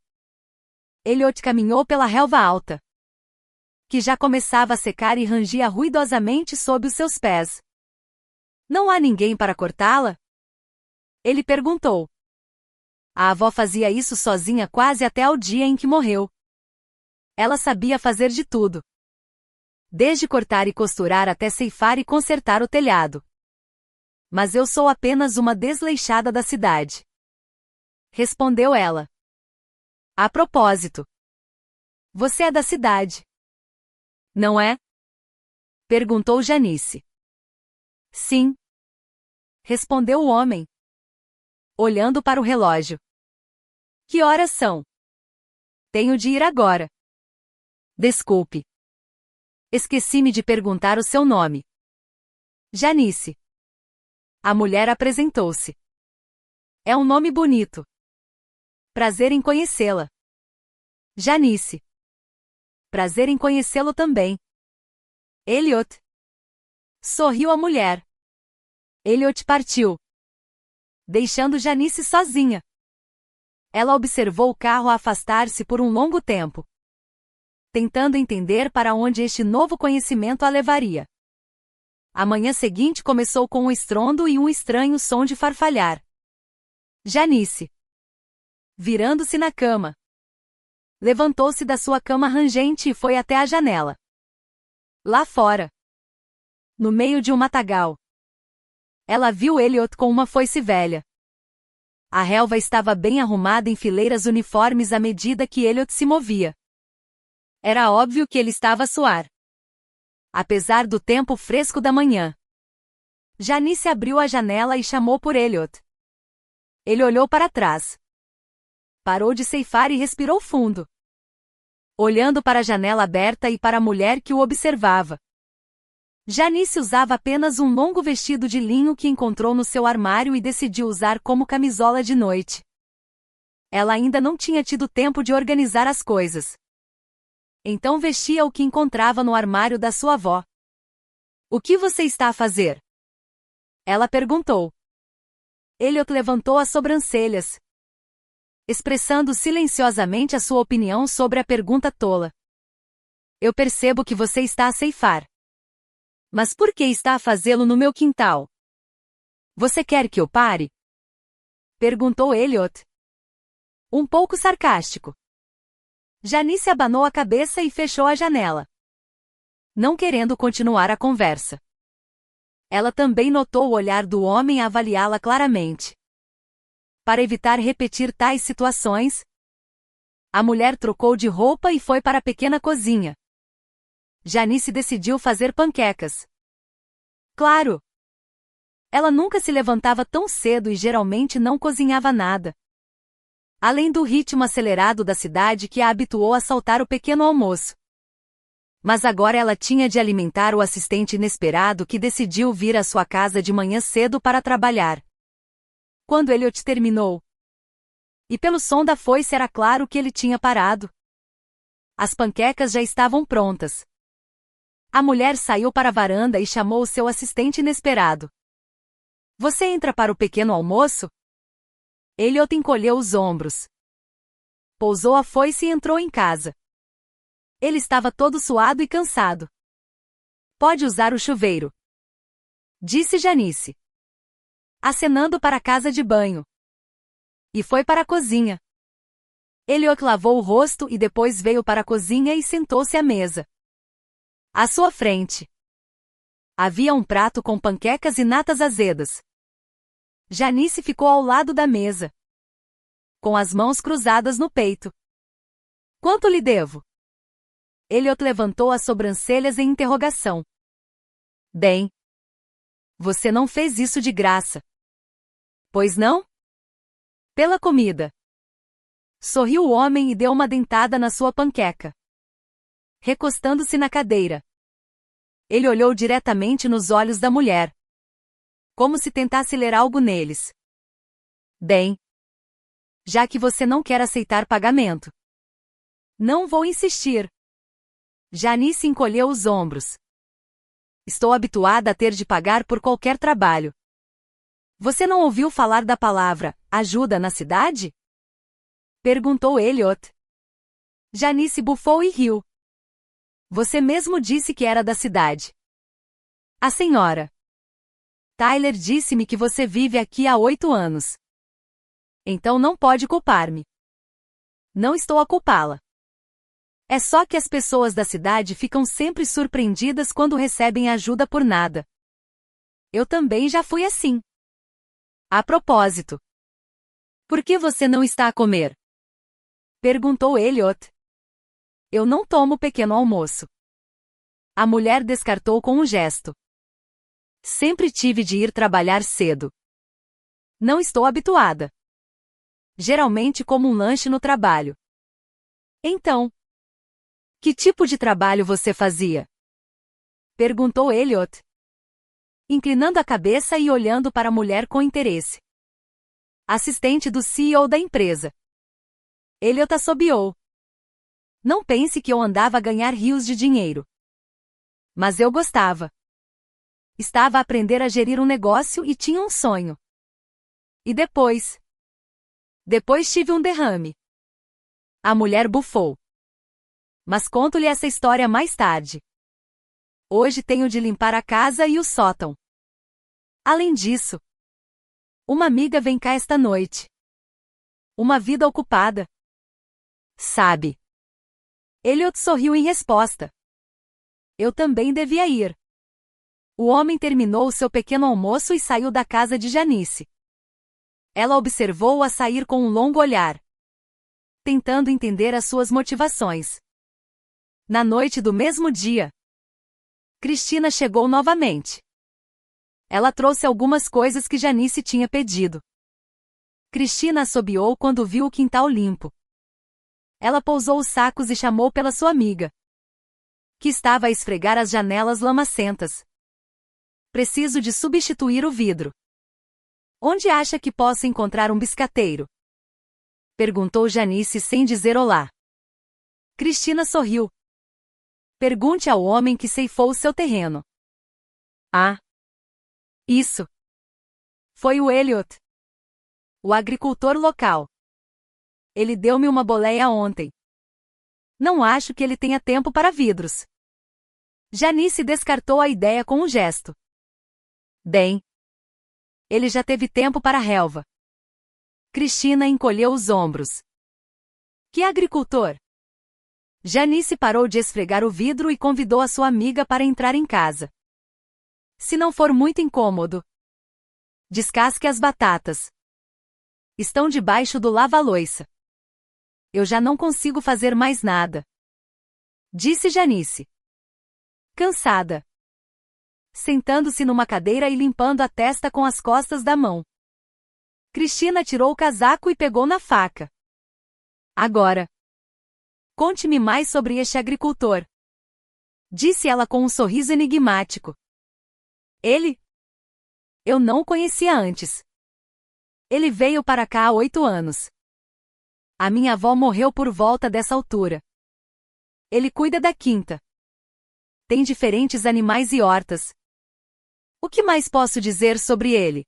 Elliot caminhou pela relva alta, que já começava a secar e rangia ruidosamente sob os seus pés. Não há ninguém para cortá-la? Ele perguntou. A avó fazia isso sozinha quase até ao dia em que morreu. Ela sabia fazer de tudo, desde cortar e costurar até ceifar e consertar o telhado. Mas eu sou apenas uma desleixada da cidade. Respondeu ela. A propósito, você é da cidade, não é? Perguntou Janice. Sim. Respondeu o homem, olhando para o relógio. Que horas são? Tenho de ir agora. Desculpe. Esqueci-me de perguntar o seu nome. Janice. A mulher apresentou-se. É um nome bonito. Prazer em conhecê-la. Janice. Prazer em conhecê-lo também. Elliot. Sorriu a mulher. Elliot partiu, deixando Janice sozinha. Ela observou o carro afastar-se por um longo tempo, tentando entender para onde este novo conhecimento a levaria. A manhã seguinte começou com um estrondo e um estranho som de farfalhar. Janice, virando-se na cama, levantou-se da sua cama rangente e foi até a janela. Lá fora, no meio de um matagal. Ela viu Elliot com uma foice velha. A relva estava bem arrumada em fileiras uniformes à medida que Elliot se movia. Era óbvio que ele estava a suar. Apesar do tempo fresco da manhã. Janice abriu a janela e chamou por Elliot. Ele olhou para trás. Parou de ceifar e respirou fundo. Olhando para a janela aberta e para a mulher que o observava. Janice usava apenas um longo vestido de linho que encontrou no seu armário e decidiu usar como camisola de noite. Ela ainda não tinha tido tempo de organizar as coisas. Então vestia o que encontrava no armário da sua avó. O que você está a fazer? Ela perguntou. Elliot levantou as sobrancelhas, expressando silenciosamente a sua opinião sobre a pergunta tola. Eu percebo que você está a ceifar. Mas por que está a fazê-lo no meu quintal? Você quer que eu pare? Perguntou Elliot. Um pouco sarcástico. Janice abanou a cabeça e fechou a janela, não querendo continuar a conversa. Ela também notou o olhar do homem a avaliá-la claramente. Para evitar repetir tais situações, a mulher trocou de roupa e foi para a pequena cozinha. Janice decidiu fazer panquecas. Claro! Ela nunca se levantava tão cedo e geralmente não cozinhava nada. Além do ritmo acelerado da cidade que a habituou a saltar o pequeno almoço. Mas agora ela tinha de alimentar o assistente inesperado que decidiu vir à sua casa de manhã cedo para trabalhar. Quando Elliot terminou, e pelo som da foice era claro que ele tinha parado. As panquecas já estavam prontas. A mulher saiu para a varanda e chamou o seu assistente inesperado. Você entra para o pequeno almoço? Elliot encolheu os ombros. Pousou a foice e entrou em casa. Ele estava todo suado e cansado. Pode usar o chuveiro, disse Janice, acenando para a casa de banho. E foi para a cozinha. Elliot lavou o rosto e depois veio para a cozinha e sentou-se à mesa. À sua frente havia um prato com panquecas e natas azedas. Janice ficou ao lado da mesa, com as mãos cruzadas no peito. Quanto lhe devo? Elliot levantou as sobrancelhas em interrogação. Bem, você não fez isso de graça. Pois não? Pela comida. Sorriu o homem e deu uma dentada na sua panqueca. Recostando-se na cadeira. Ele olhou diretamente nos olhos da mulher, como se tentasse ler algo neles. Bem, já que você não quer aceitar pagamento, não vou insistir. Janice encolheu os ombros. Estou habituada a ter de pagar por qualquer trabalho. Você não ouviu falar da palavra ajuda na cidade? Perguntou Elliot. Janice bufou e riu. Você mesmo disse que era da cidade. A senhora Tyler disse-me que você vive aqui há 8 anos. Então não pode culpar-me. Não estou a culpá-la. É só que as pessoas da cidade ficam sempre surpreendidas quando recebem ajuda por nada. Eu também já fui assim. A propósito. Por que você não está a comer? Perguntou Elliot. Eu não tomo pequeno almoço. A mulher descartou com um gesto. Sempre tive de ir trabalhar cedo. Não estou habituada. Geralmente como um lanche no trabalho. Então, que tipo de trabalho você fazia? Perguntou Elliot, inclinando a cabeça e olhando para a mulher com interesse. Assistente do CEO da empresa. Elliot assobiou. Não pense que eu andava a ganhar rios de dinheiro. Mas eu gostava. Estava a aprender a gerir um negócio e tinha um sonho. E depois? Depois tive um derrame. A mulher bufou. Mas conto-lhe essa história mais tarde. Hoje tenho de limpar a casa e o sótão. Além disso, uma amiga vem cá esta noite. Uma vida ocupada. Sabe? Elliot sorriu em resposta. Eu também devia ir. O homem terminou o seu pequeno almoço e saiu da casa de Janice. Ela observou-o a sair com um longo olhar, tentando entender as suas motivações. Na noite do mesmo dia, Cristina chegou novamente. Ela trouxe algumas coisas que Janice tinha pedido. Cristina assobiou quando viu o quintal limpo. Ela pousou os sacos e chamou pela sua amiga, que estava a esfregar as janelas lamacentas. Preciso de substituir o vidro. Onde acha que posso encontrar um biscateiro? Perguntou Janice sem dizer olá. Cristina sorriu. Pergunte ao homem que ceifou o seu terreno. Ah! Isso! Foi o Elliot, o agricultor local. Ele deu-me uma boleia ontem. Não acho que ele tenha tempo para vidros. Janice descartou a ideia com um gesto. Bem, ele já teve tempo para a relva. Cristina encolheu os ombros. Que agricultor? Janice parou de esfregar o vidro e convidou a sua amiga para entrar em casa. Se não for muito incômodo, descasque as batatas. Estão debaixo do lava-loiça. Eu já não consigo fazer mais nada, disse Janice, cansada, sentando-se numa cadeira e limpando a testa com as costas da mão. Cristina tirou o casaco e pegou na faca. Agora, conte-me mais sobre este agricultor, disse ela com um sorriso enigmático. Ele? Eu não o conhecia antes. Ele veio para cá há 8 anos. A minha avó morreu por volta dessa altura. Ele cuida da quinta. Tem diferentes animais e hortas. O que mais posso dizer sobre ele?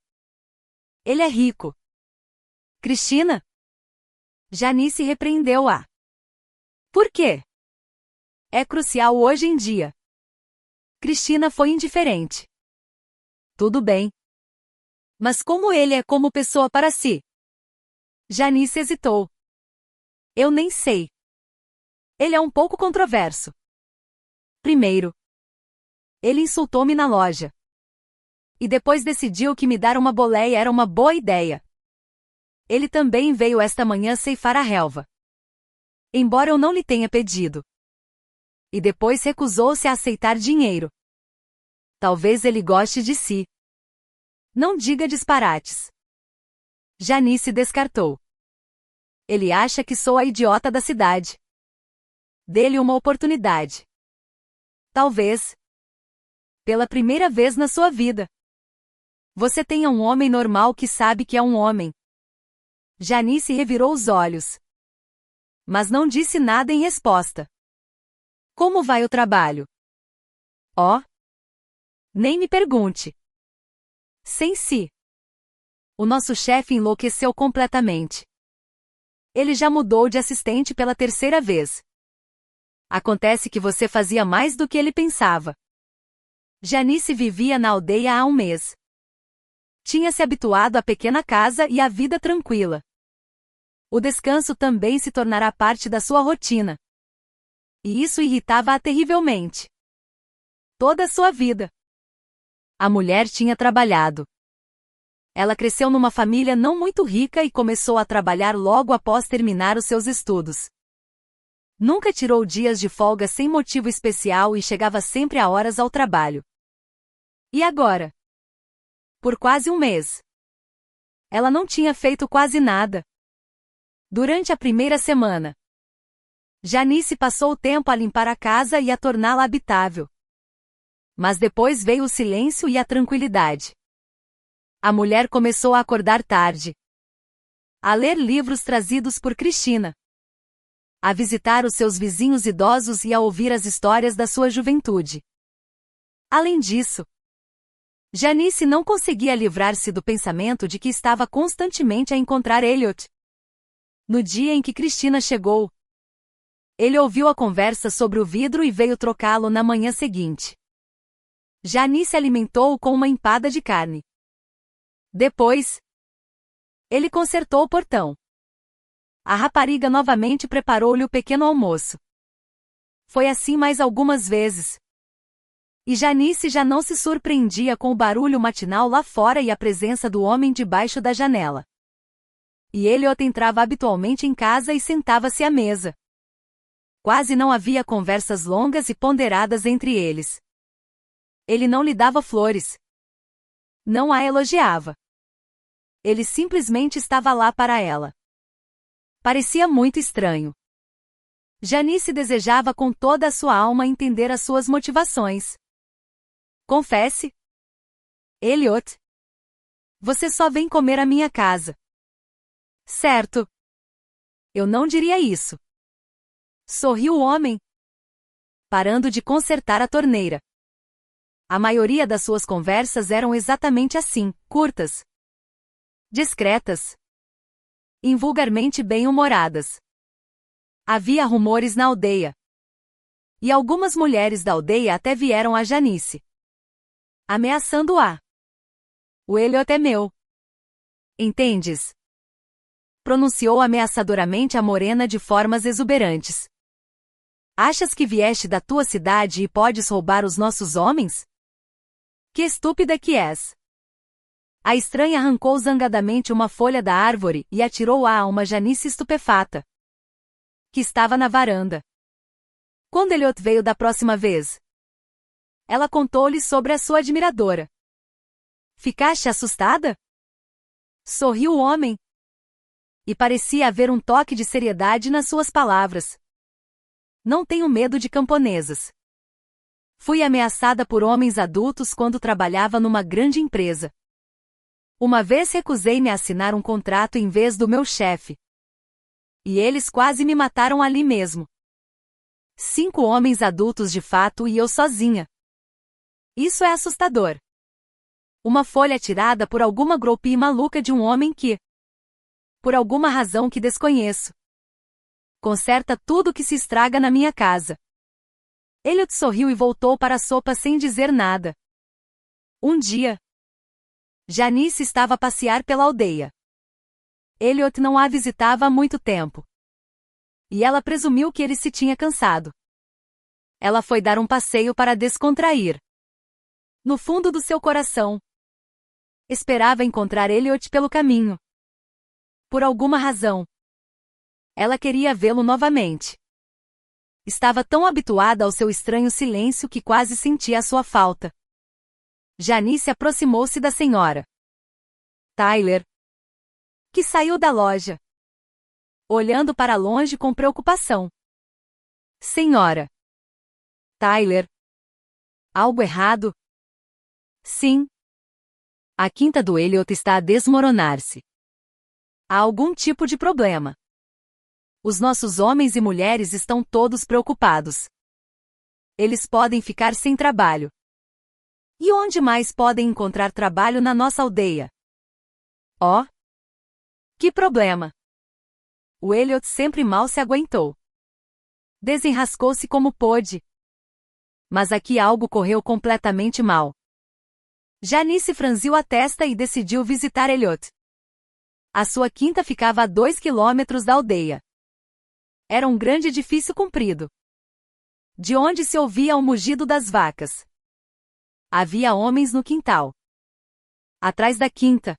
Ele é rico. Cristina? Janice repreendeu-a. Por quê? É crucial hoje em dia. Cristina foi indiferente. Tudo bem. Mas como ele é como pessoa para si? Janice hesitou. Eu nem sei. Ele é um pouco controverso. Primeiro, ele insultou-me na loja. E depois decidiu que me dar uma boleia era uma boa ideia. Ele também veio esta manhã ceifar a relva, embora eu não lhe tenha pedido. E depois recusou-se a aceitar dinheiro. Talvez ele goste de si. Não diga disparates. Janice descartou. Ele acha que sou a idiota da cidade. Dê-lhe uma oportunidade. Talvez, pela primeira vez na sua vida, você tenha um homem normal que sabe que é um homem. Janice revirou os olhos, mas não disse nada em resposta. Como vai o trabalho? Oh, nem me pergunte. Sem si. O nosso chefe enlouqueceu completamente. Ele já mudou de assistente pela 3ª vez. Acontece que você fazia mais do que ele pensava. Janice vivia na aldeia há um mês. Tinha se habituado à pequena casa e à vida tranquila. O descanso também se tornará parte da sua rotina. E isso irritava-a terrivelmente. Toda a sua vida. A mulher tinha trabalhado. Ela cresceu numa família não muito rica e começou a trabalhar logo após terminar os seus estudos. Nunca tirou dias de folga sem motivo especial e chegava sempre a horas ao trabalho. E agora? Por quase um mês, ela não tinha feito quase nada. Durante a primeira semana, Janice passou o tempo a limpar a casa e a torná-la habitável. Mas depois veio o silêncio e a tranquilidade. A mulher começou a acordar tarde, a ler livros trazidos por Cristina, a visitar os seus vizinhos idosos e a ouvir as histórias da sua juventude. Além disso, Janice não conseguia livrar-se do pensamento de que estava constantemente a encontrar Elliot. No dia em que Cristina chegou, ele ouviu a conversa sobre o vidro e veio trocá-lo na manhã seguinte. Janice alimentou-o com uma empada de carne. Depois, ele consertou o portão. A rapariga novamente preparou-lhe o pequeno almoço. Foi assim mais algumas vezes. E Janice já não se surpreendia com o barulho matinal lá fora e a presença do homem debaixo da janela. E Elliot entrava habitualmente em casa e sentava-se à mesa. Quase não havia conversas longas e ponderadas entre eles. Ele não lhe dava flores. Não a elogiava. Ele simplesmente estava lá para ela. Parecia muito estranho. Janice desejava com toda a sua alma entender as suas motivações. Confesse. Elliot. Você só vem comer à minha casa. Certo. Eu não diria isso. Sorriu o homem, parando de consertar a torneira. A maioria das suas conversas eram exatamente assim, curtas, discretas, invulgarmente bem-humoradas. Havia rumores na aldeia. E algumas mulheres da aldeia até vieram a Janice, ameaçando-a. O Elliot é meu. Entendes? Pronunciou ameaçadoramente a morena de formas exuberantes. Achas que vieste da tua cidade e podes roubar os nossos homens? Que estúpida que és! A estranha arrancou zangadamente uma folha da árvore e atirou-a a uma Janice estupefata, que estava na varanda. Quando Elliot veio da próxima vez, ela contou-lhe sobre a sua admiradora. Ficaste assustada? Sorriu o homem. E parecia haver um toque de seriedade nas suas palavras. Não tenho medo de camponesas. Fui ameaçada por homens adultos quando trabalhava numa grande empresa. Uma vez recusei-me a assinar um contrato em vez do meu chefe. E eles quase me mataram ali mesmo. 5 homens adultos de fato e eu sozinha. Isso é assustador. Uma folha tirada por alguma groupie maluca de um homem que, por alguma razão que desconheço, conserta tudo que se estraga na minha casa. Elliot sorriu e voltou para a sopa sem dizer nada. Um dia, Janice estava a passear pela aldeia. Elliot não a visitava há muito tempo. E ela presumiu que ele se tinha cansado. Ela foi dar um passeio para descontrair. No fundo do seu coração, esperava encontrar Elliot pelo caminho. Por alguma razão, ela queria vê-lo novamente. Estava tão habituada ao seu estranho silêncio que quase sentia a sua falta. Janice aproximou-se da senhora Tyler, que saiu da loja, olhando para longe com preocupação. Senhora Tyler. Algo errado? Sim. A quinta do Elliot está a desmoronar-se. Há algum tipo de problema. Os nossos homens e mulheres estão todos preocupados. Eles podem ficar sem trabalho. E onde mais podem encontrar trabalho na nossa aldeia? Oh! Que problema! O Elliot sempre mal se aguentou. Desenrascou-se como pôde. Mas aqui algo correu completamente mal. Janice franziu a testa e decidiu visitar Elliot. A sua quinta ficava a 2 quilômetros da aldeia. Era um grande edifício comprido, de onde se ouvia o mugido das vacas. Havia homens no quintal. Atrás da quinta,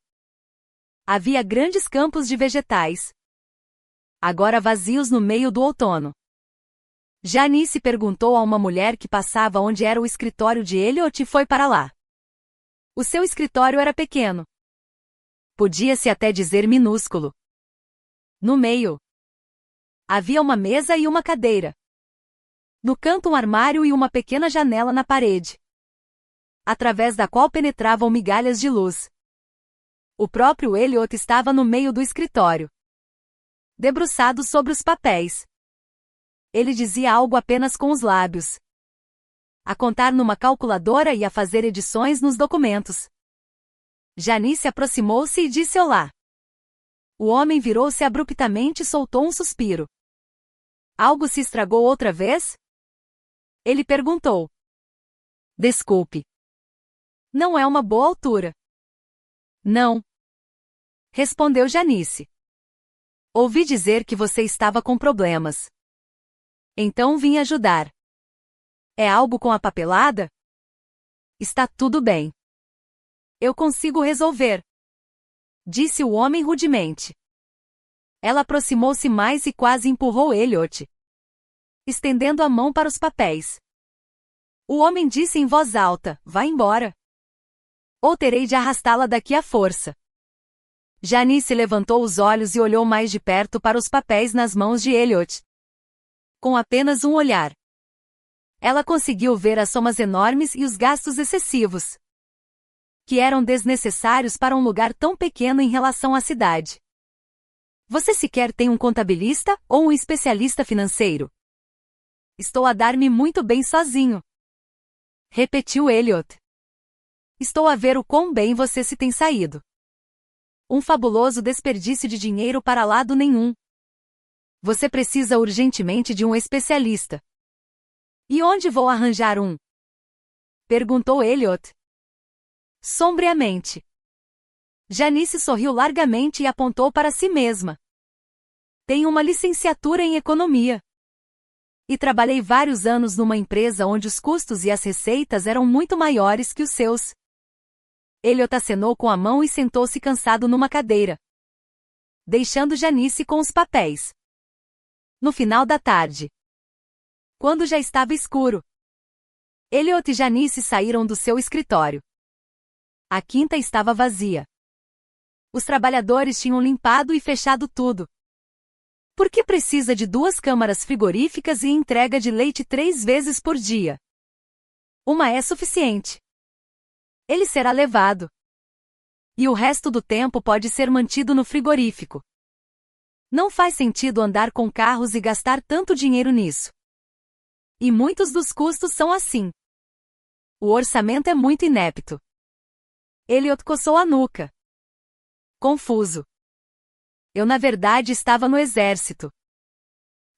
havia grandes campos de vegetais, agora vazios no meio do outono. Janice perguntou a uma mulher que passava onde era o escritório de Elliot e foi para lá. O seu escritório era pequeno. Podia-se até dizer minúsculo. No meio, havia uma mesa e uma cadeira. No canto um armário e uma pequena janela na parede, através da qual penetravam migalhas de luz. O próprio Elliot estava no meio do escritório, debruçado sobre os papéis. Ele dizia algo apenas com os lábios, a contar numa calculadora e a fazer edições nos documentos. Janice aproximou-se e disse olá. O homem virou-se abruptamente e soltou um suspiro. Algo se estragou outra vez? Ele perguntou. Desculpe. Não é uma boa altura. Não. Respondeu Janice. Ouvi dizer que você estava com problemas. Então vim ajudar. É algo com a papelada? Está tudo bem. Eu consigo resolver, disse o homem rudemente. Ela aproximou-se mais e quase empurrou Elliot, estendendo a mão para os papéis. O homem disse em voz alta: vá embora. Ou terei de arrastá-la daqui à força. Janice levantou os olhos e olhou mais de perto para os papéis nas mãos de Elliot. Com apenas um olhar, ela conseguiu ver as somas enormes e os gastos excessivos, que eram desnecessários para um lugar tão pequeno em relação à cidade. Você sequer tem um contabilista ou um especialista financeiro? Estou a dar-me muito bem sozinho, repetiu Elliot. Estou a ver o quão bem você se tem saído. Um fabuloso desperdício de dinheiro para lado nenhum. Você precisa urgentemente de um especialista. E onde vou arranjar um? Perguntou Elliot, sombriamente. Janice sorriu largamente e apontou para si mesma. Tenho uma licenciatura em economia. E trabalhei vários anos numa empresa onde os custos e as receitas eram muito maiores que os seus. Elliot acenou com a mão e sentou-se cansado numa cadeira, deixando Janice com os papéis. No final da tarde, quando já estava escuro, Elliot e Janice saíram do seu escritório. A quinta estava vazia. Os trabalhadores tinham limpado e fechado tudo. Por que precisa de 2 câmaras frigoríficas e entrega de leite 3 vezes por dia? Uma é suficiente. Ele será levado. E o resto do tempo pode ser mantido no frigorífico. Não faz sentido andar com carros e gastar tanto dinheiro nisso. E muitos dos custos são assim. O orçamento é muito inepto. Elliot coçou a nuca, confuso. Eu na verdade estava no exército.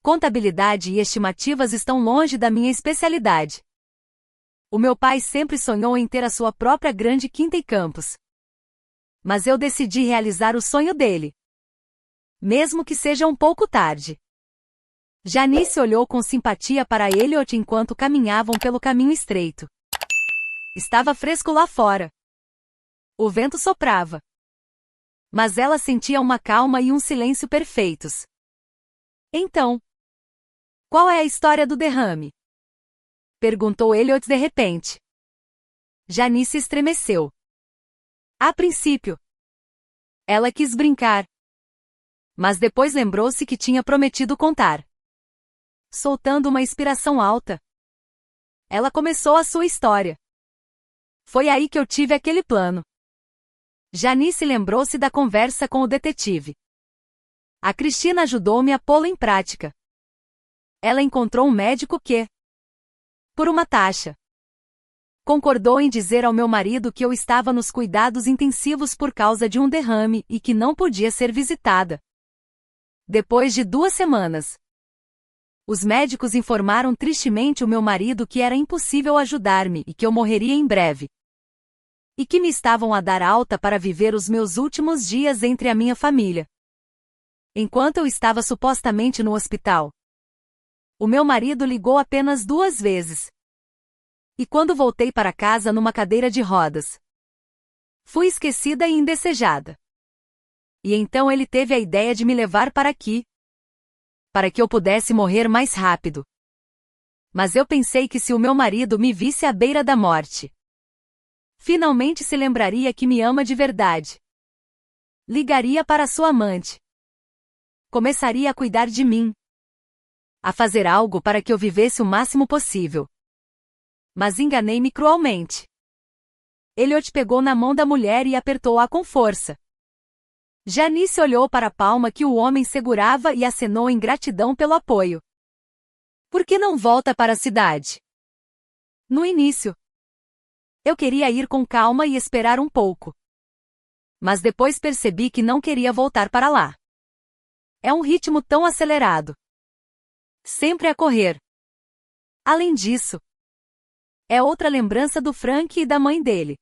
Contabilidade e estimativas estão longe da minha especialidade. O meu pai sempre sonhou em ter a sua própria grande quinta e campos. Mas eu decidi realizar o sonho dele, mesmo que seja um pouco tarde. Janice olhou com simpatia para Elliot enquanto caminhavam pelo caminho estreito. Estava fresco lá fora. O vento soprava. Mas ela sentia uma calma e um silêncio perfeitos. Então, qual é a história do derrame? Perguntou Elliot de repente. Janice estremeceu. A princípio, ela quis brincar. Mas depois lembrou-se que tinha prometido contar. Soltando uma inspiração alta, ela começou a sua história. Foi aí que eu tive aquele plano. Janice lembrou-se da conversa com o detetive. A Cristina ajudou-me a pô-lo em prática. Ela encontrou um médico que, por uma taxa, concordou em dizer ao meu marido que eu estava nos cuidados intensivos por causa de um derrame e que não podia ser visitada. Depois de 2 semanas, os médicos informaram tristemente o meu marido que era impossível ajudar-me e que eu morreria em breve. E que me estavam a dar alta para viver os meus últimos dias entre a minha família. Enquanto eu estava supostamente no hospital, o meu marido ligou apenas 2 vezes. E quando voltei para casa numa cadeira de rodas, fui esquecida e indesejada. E então ele teve a ideia de me levar para aqui, para que eu pudesse morrer mais rápido. Mas eu pensei que se o meu marido me visse à beira da morte, finalmente se lembraria que me ama de verdade. Ligaria para sua amante. Começaria a cuidar de mim. A fazer algo para que eu vivesse o máximo possível. Mas enganei-me cruelmente. Elliot pegou na mão da mulher e apertou-a com força. Janice olhou para a palma que o homem segurava e acenou em gratidão pelo apoio. Por que não volta para a cidade? No início, eu queria ir com calma e esperar um pouco. Mas depois percebi que não queria voltar para lá. É um ritmo tão acelerado. Sempre a correr. Além disso, é outra lembrança do Frank e da mãe dele.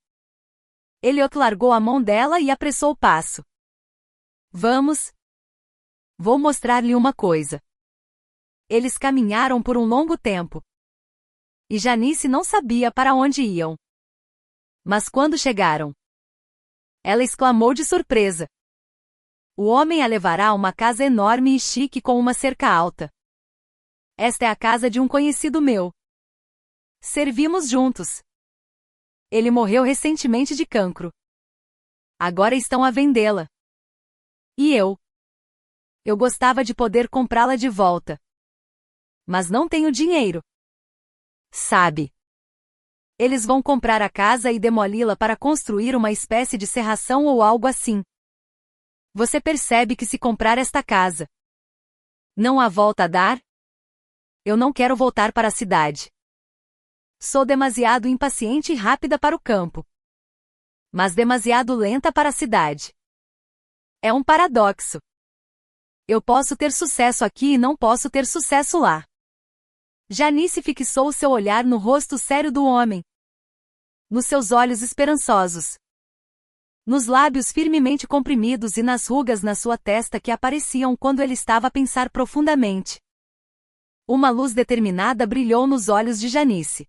Elliot largou a mão dela e apressou o passo. Vamos. Vou mostrar-lhe uma coisa. Eles caminharam por um longo tempo. E Janice não sabia para onde iam. Mas quando chegaram, ela exclamou de surpresa. O homem a levará a uma casa enorme e chique com uma cerca alta. Esta é a casa de um conhecido meu. Servimos juntos. Ele morreu recentemente de cancro. Agora estão a vendê-la. E eu? Eu gostava de poder comprá-la de volta. Mas não tenho dinheiro. Sabe? Eles vão comprar a casa e demoli-la para construir uma espécie de serração ou algo assim. Você percebe que se comprar esta casa, não há volta a dar? Eu não quero voltar para a cidade. Sou demasiado impaciente e rápida para o campo, mas demasiado lenta para a cidade. É um paradoxo. Eu posso ter sucesso aqui e não posso ter sucesso lá. Janice fixou seu olhar no rosto sério do homem, nos seus olhos esperançosos, nos lábios firmemente comprimidos e nas rugas na sua testa que apareciam quando ele estava a pensar profundamente. Uma luz determinada brilhou nos olhos de Janice.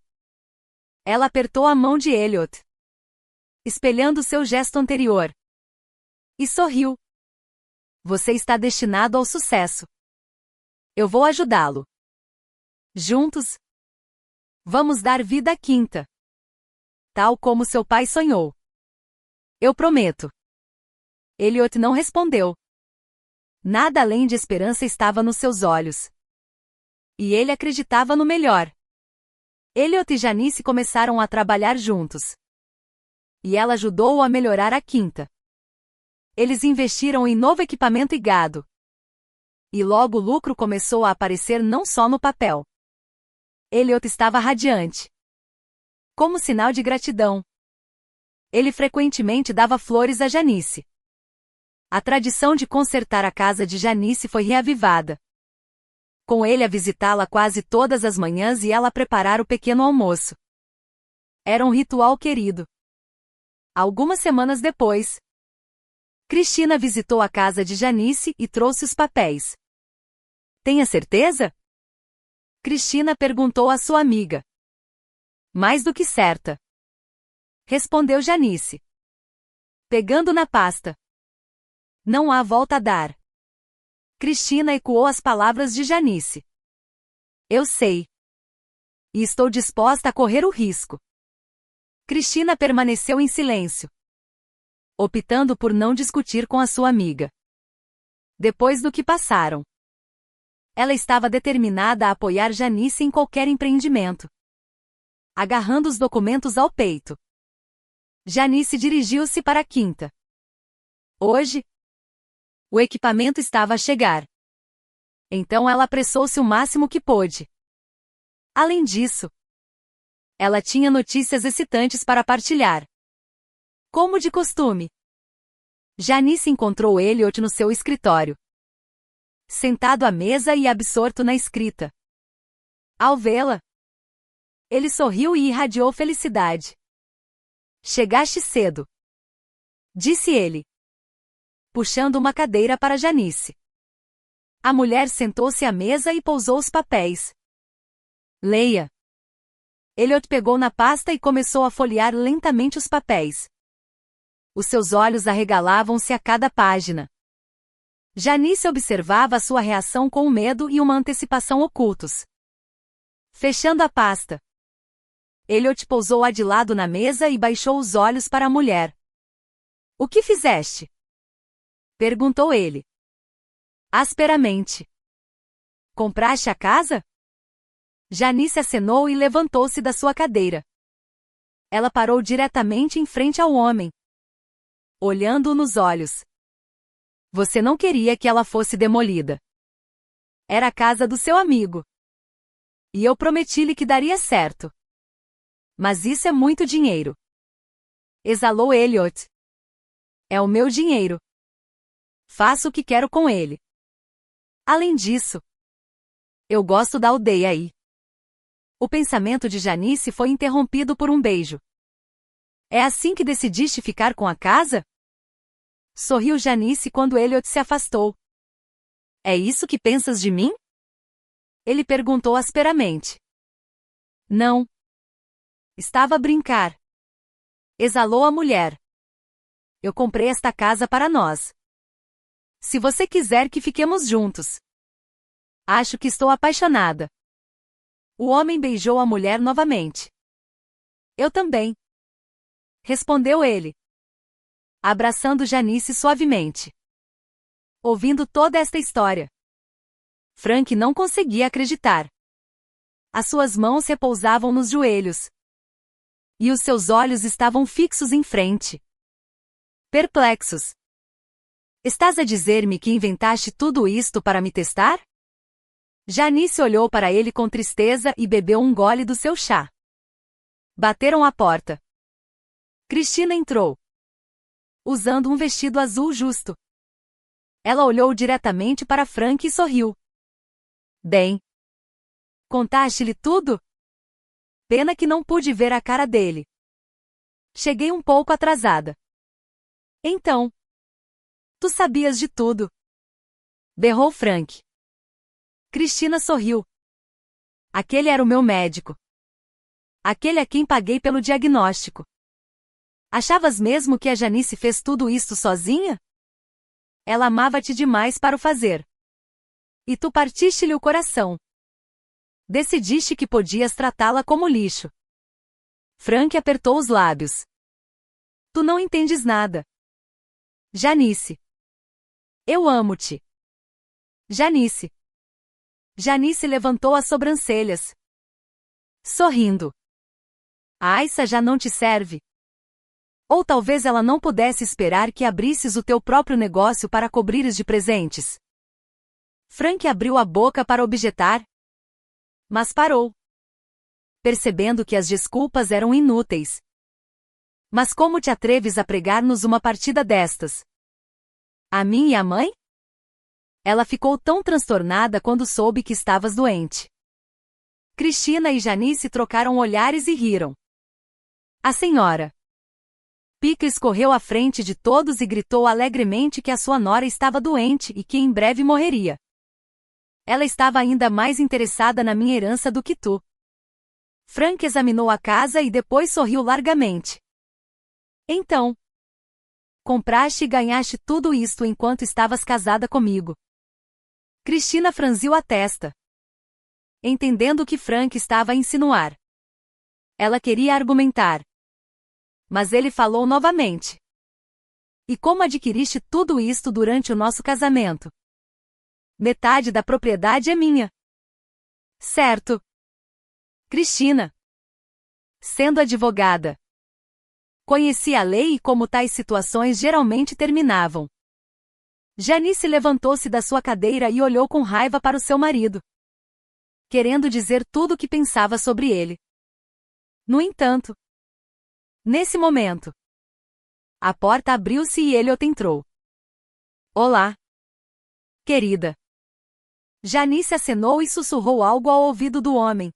Ela apertou a mão de Elliot, espelhando seu gesto anterior, e sorriu. Você está destinado ao sucesso. Eu vou ajudá-lo. Juntos, vamos dar vida à quinta, tal como seu pai sonhou. Eu prometo. Elliot não respondeu. Nada além de esperança estava nos seus olhos. E ele acreditava no melhor. Elliot e Janice começaram a trabalhar juntos. E ela ajudou-o a melhorar a quinta. Eles investiram em novo equipamento e gado. E logo o lucro começou a aparecer não só no papel. Elliot estava radiante. Como sinal de gratidão, ele frequentemente dava flores a Janice. A tradição de consertar a casa de Janice foi reavivada, com ele a visitá-la quase todas as manhãs e ela a preparar o pequeno almoço. Era um ritual querido. Algumas semanas depois, Cristina visitou a casa de Janice e trouxe os papéis. Tenha certeza? Cristina perguntou à sua amiga. Mais do que certa, respondeu Janice, pegando na pasta. Não há volta a dar. Cristina ecoou as palavras de Janice. Eu sei. E estou disposta a correr o risco. Cristina permaneceu em silêncio, optando por não discutir com a sua amiga. Depois do que passaram, ela estava determinada a apoiar Janice em qualquer empreendimento. Agarrando os documentos ao peito, Janice dirigiu-se para a quinta. Hoje, o equipamento estava a chegar. Então ela apressou-se o máximo que pôde. Além disso, ela tinha notícias excitantes para partilhar. Como de costume, Janice encontrou Elliot no seu escritório, sentado à mesa e absorto na escrita. Ao vê-la, ele sorriu e irradiou felicidade. Chegaste cedo, disse ele, puxando uma cadeira para Janice. A mulher sentou-se à mesa e pousou os papéis. Leia. Elliot pegou na pasta e começou a folhear lentamente os papéis. Os seus olhos arregalavam-se a cada página. Janice observava a sua reação com medo e uma antecipação ocultos. Fechando a pasta, Elliot pousou-a de lado na mesa e baixou os olhos para a mulher. O que fizeste? Perguntou ele. Asperamente. Compraste a casa? Janice acenou e levantou-se da sua cadeira. Ela parou diretamente em frente ao homem, olhando-o nos olhos. Você não queria que ela fosse demolida. Era a casa do seu amigo. E eu prometi-lhe que daria certo. Mas isso é muito dinheiro. Exalou Elliot. É o meu dinheiro. Faço o que quero com ele. Além disso, eu gosto da aldeia aí. O pensamento de Janice foi interrompido por um beijo. É assim que decidiste ficar com a casa? Sorriu Janice quando Elliot se afastou. É isso que pensas de mim? Ele perguntou asperamente. Não. Estava a brincar. Exalou a mulher. Eu comprei esta casa para nós. Se você quiser que fiquemos juntos. Acho que estou apaixonada. O homem beijou a mulher novamente. Eu também. Respondeu ele, abraçando Janice suavemente. Ouvindo toda esta história, Frank não conseguia acreditar. As suas mãos repousavam nos joelhos. E os seus olhos estavam fixos em frente. Perplexos. Estás a dizer-me que inventaste tudo isto para me testar? Janice olhou para ele com tristeza e bebeu um gole do seu chá. Bateram à porta. Cristina entrou, usando um vestido azul justo. Ela olhou diretamente para Frank e sorriu. Bem. Contaste-lhe tudo? Pena que não pude ver a cara dele. Cheguei um pouco atrasada. Então. Tu sabias de tudo. Berrou Frank. Cristina sorriu. Aquele era o meu médico. Aquele a quem paguei pelo diagnóstico. Achavas mesmo que a Janice fez tudo isto sozinha? Ela amava-te demais para o fazer. E tu partiste-lhe o coração. Decidiste que podias tratá-la como lixo. Frank apertou os lábios. Tu não entendes nada. Janice. Eu amo-te. Janice. Janice levantou as sobrancelhas, sorrindo. A Aissa já não te serve? Ou talvez ela não pudesse esperar que abrisses o teu próprio negócio para cobrires de presentes. Frank abriu a boca para objetar, mas parou, percebendo que as desculpas eram inúteis. Mas como te atreves a pregar-nos uma partida destas? A mim e a mãe? Ela ficou tão transtornada quando soube que estavas doente. Cristina e Janice trocaram olhares e riram. A senhora Pickles correu à frente de todos e gritou alegremente que a sua nora estava doente e que em breve morreria. Ela estava ainda mais interessada na minha herança do que tu. Frank examinou a casa e depois sorriu largamente. Então, compraste e ganhaste tudo isto enquanto estavas casada comigo. Cristina franziu a testa, entendendo o que Frank estava a insinuar. Ela queria argumentar, mas ele falou novamente. E como adquiriste tudo isto durante o nosso casamento? Metade da propriedade é minha. Certo. Cristina, sendo advogada, conhecia a lei e como tais situações geralmente terminavam. Janice levantou-se da sua cadeira e olhou com raiva para o seu marido, querendo dizer tudo o que pensava sobre ele. No entanto, nesse momento, a porta abriu-se e Elliot entrou. Olá, querida. Janice acenou e sussurrou algo ao ouvido do homem.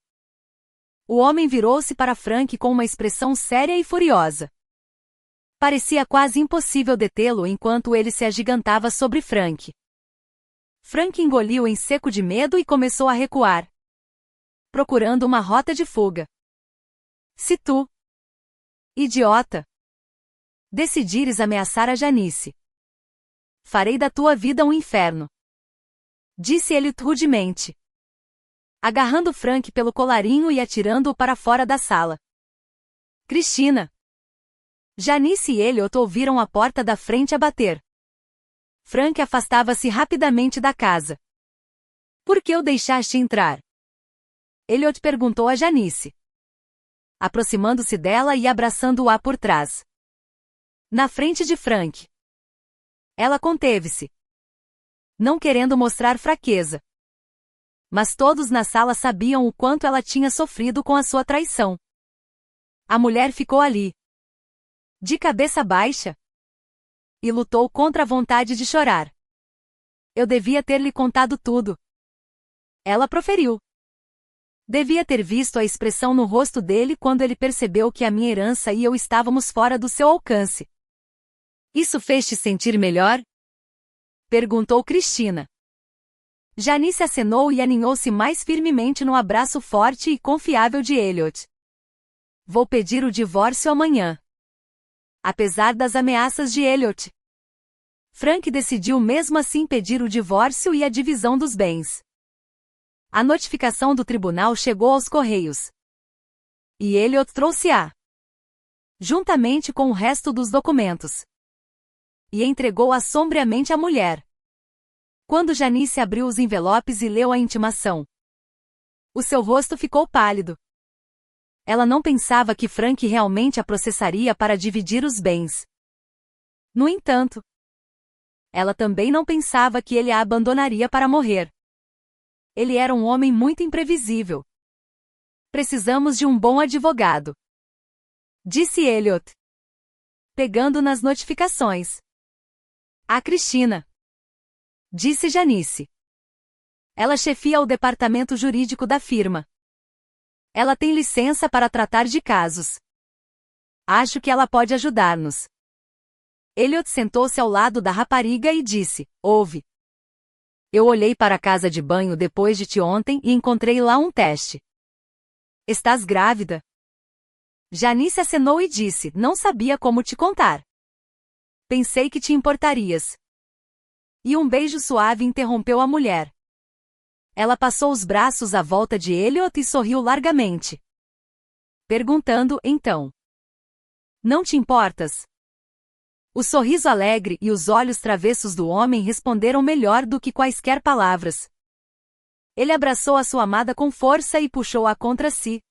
O homem virou-se para Frank com uma expressão séria e furiosa. Parecia quase impossível detê-lo enquanto ele se agigantava sobre Frank. Frank engoliu em seco de medo e começou a recuar, procurando uma rota de fuga. Se tu, idiota, decidires ameaçar a Janice, farei da tua vida um inferno, disse ele rudemente, agarrando Frank pelo colarinho e atirando-o para fora da sala. Cristina. Janice e Elliot ouviram a porta da frente a bater. Frank afastava-se rapidamente da casa. Por que o deixaste entrar? Elliot perguntou a Janice, aproximando-se dela e abraçando-a por trás. Na frente de Frank. Ela conteve-se, não querendo mostrar fraqueza. Mas todos na sala sabiam o quanto ela tinha sofrido com a sua traição. A mulher ficou ali, de cabeça baixa, e lutou contra a vontade de chorar. Eu devia ter lhe contado tudo. Ela proferiu. Devia ter visto a expressão no rosto dele quando ele percebeu que a minha herança e eu estávamos fora do seu alcance. Isso fez-te sentir melhor? Perguntou Cristina. Janice acenou e aninhou-se mais firmemente no abraço forte e confiável de Elliot. Vou pedir o divórcio amanhã. Apesar das ameaças de Elliot, Frank decidiu mesmo assim pedir o divórcio e a divisão dos bens. A notificação do tribunal chegou aos correios. E Elliot trouxe-a, juntamente com o resto dos documentos, e entregou-a sombriamente à mulher. Quando Janice abriu os envelopes e leu a intimação, o seu rosto ficou pálido. Ela não pensava que Frank realmente a processaria para dividir os bens. No entanto, ela também não pensava que ele a abandonaria para morrer. Ele era um homem muito imprevisível. Precisamos de um bom advogado, disse Elliot, pegando nas notificações. A Cristina, disse Janice. Ela chefia o departamento jurídico da firma. Ela tem licença para tratar de casos. Acho que ela pode ajudar-nos. Elliot sentou-se ao lado da rapariga e disse: ouve. Eu olhei para a casa de banho depois de ti ontem e encontrei lá um teste. Estás grávida? Janice acenou e disse: não sabia como te contar. Pensei que te importarias. E um beijo suave interrompeu a mulher. Ela passou os braços à volta de Elliot e sorriu largamente, perguntando: então, não te importas? O sorriso alegre e os olhos travessos do homem responderam melhor do que quaisquer palavras. Ele abraçou a sua amada com força e puxou-a contra si,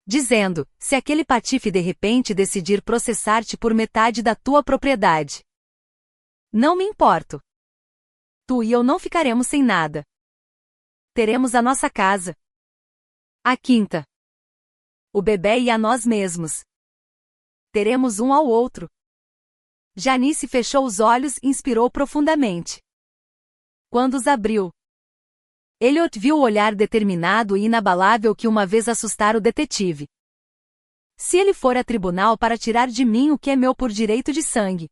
dizendo: se aquele patife de repente decidir processar-te por metade da tua propriedade, não me importo. Tu e eu não ficaremos sem nada. Teremos a nossa casa, a quinta, o bebê e a nós mesmos. Teremos um ao outro. Janice fechou os olhos e inspirou profundamente. Quando os abriu, Elliot viu o olhar determinado e inabalável que uma vez assustara o detetive. Se ele for a tribunal para tirar de mim o que é meu por direito de sangue,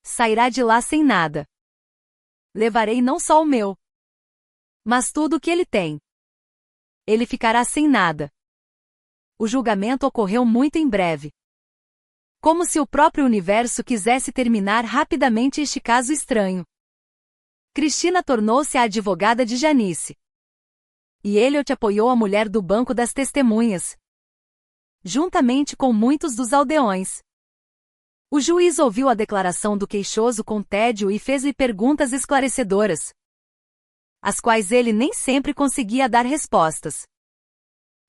sairá de lá sem nada. Levarei não só o meu, mas tudo o que ele tem. Ele ficará sem nada. O julgamento ocorreu muito em breve. Como se o próprio universo quisesse terminar rapidamente este caso estranho. Cristina tornou-se a advogada de Janice. E Elliot apoiou a mulher do banco das testemunhas, juntamente com muitos dos aldeões. O juiz ouviu a declaração do queixoso com tédio e fez-lhe perguntas esclarecedoras, às quais ele nem sempre conseguia dar respostas.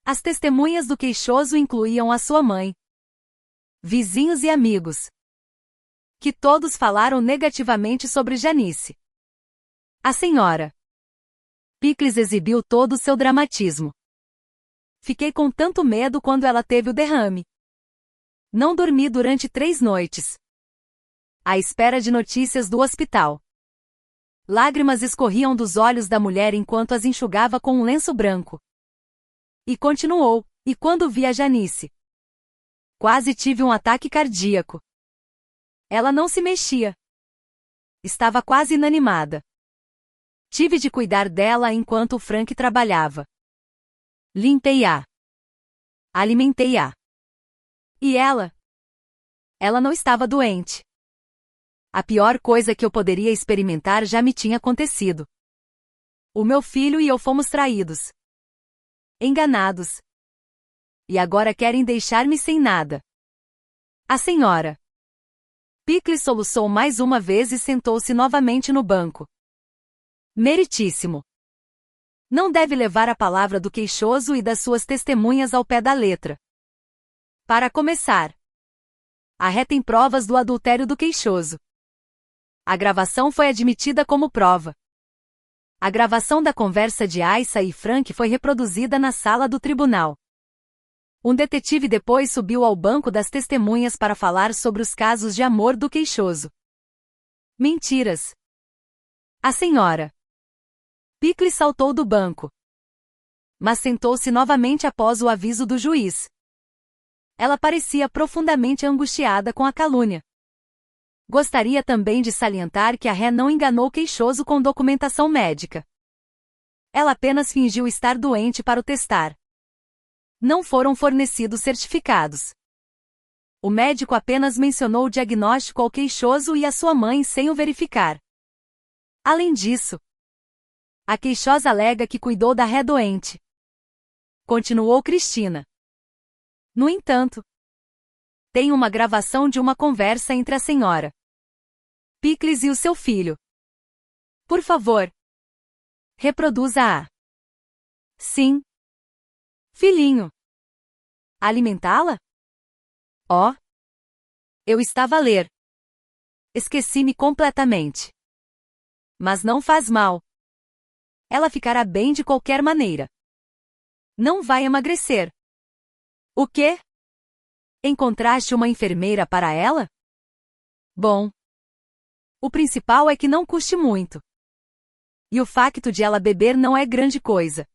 As testemunhas do queixoso incluíam a sua mãe, vizinhos e amigos, que todos falaram negativamente sobre Janice. A senhora Pickles exibiu todo o seu dramatismo. Fiquei com tanto medo quando ela teve o derrame. Não dormi durante 3 noites, à espera de notícias do hospital. Lágrimas escorriam dos olhos da mulher enquanto as enxugava com um lenço branco. E continuou: e quando vi a Janice, quase tive um ataque cardíaco. Ela não se mexia. Estava quase inanimada. Tive de cuidar dela enquanto o Frank trabalhava. Limpei-a. Alimentei-a. E ela? Ela não estava doente. A pior coisa que eu poderia experimentar já me tinha acontecido. O meu filho e eu fomos traídos. Enganados. E agora querem deixar-me sem nada. A senhora Pickles soluçou mais uma vez e sentou-se novamente no banco. Meritíssimo. Não deve levar a palavra do queixoso e das suas testemunhas ao pé da letra. Para começar, a ré tem provas do adultério do queixoso. A gravação foi admitida como prova. A gravação da conversa de Aissa e Frank foi reproduzida na sala do tribunal. Um detetive depois subiu ao banco das testemunhas para falar sobre os casos de amor do queixoso. Mentiras. A senhora Pickles saltou do banco, mas sentou-se novamente após o aviso do juiz. Ela parecia profundamente angustiada com a calúnia. Gostaria também de salientar que a ré não enganou o queixoso com documentação médica. Ela apenas fingiu estar doente para o testar. Não foram fornecidos certificados. O médico apenas mencionou o diagnóstico ao queixoso e à sua mãe sem o verificar. Além disso, a queixosa alega que cuidou da ré doente. Continuou Cristina. No entanto, tem uma gravação de uma conversa entre a senhora Pickles e o seu filho. Por favor, reproduza-a. Sim. Filhinho. Alimentá-la? Oh. Eu estava a ler. Esqueci-me completamente. Mas não faz mal. Ela ficará bem de qualquer maneira. Não vai emagrecer. O quê? Encontraste uma enfermeira para ela? Bom. O principal é que não custe muito. E o facto de ela beber não é grande coisa.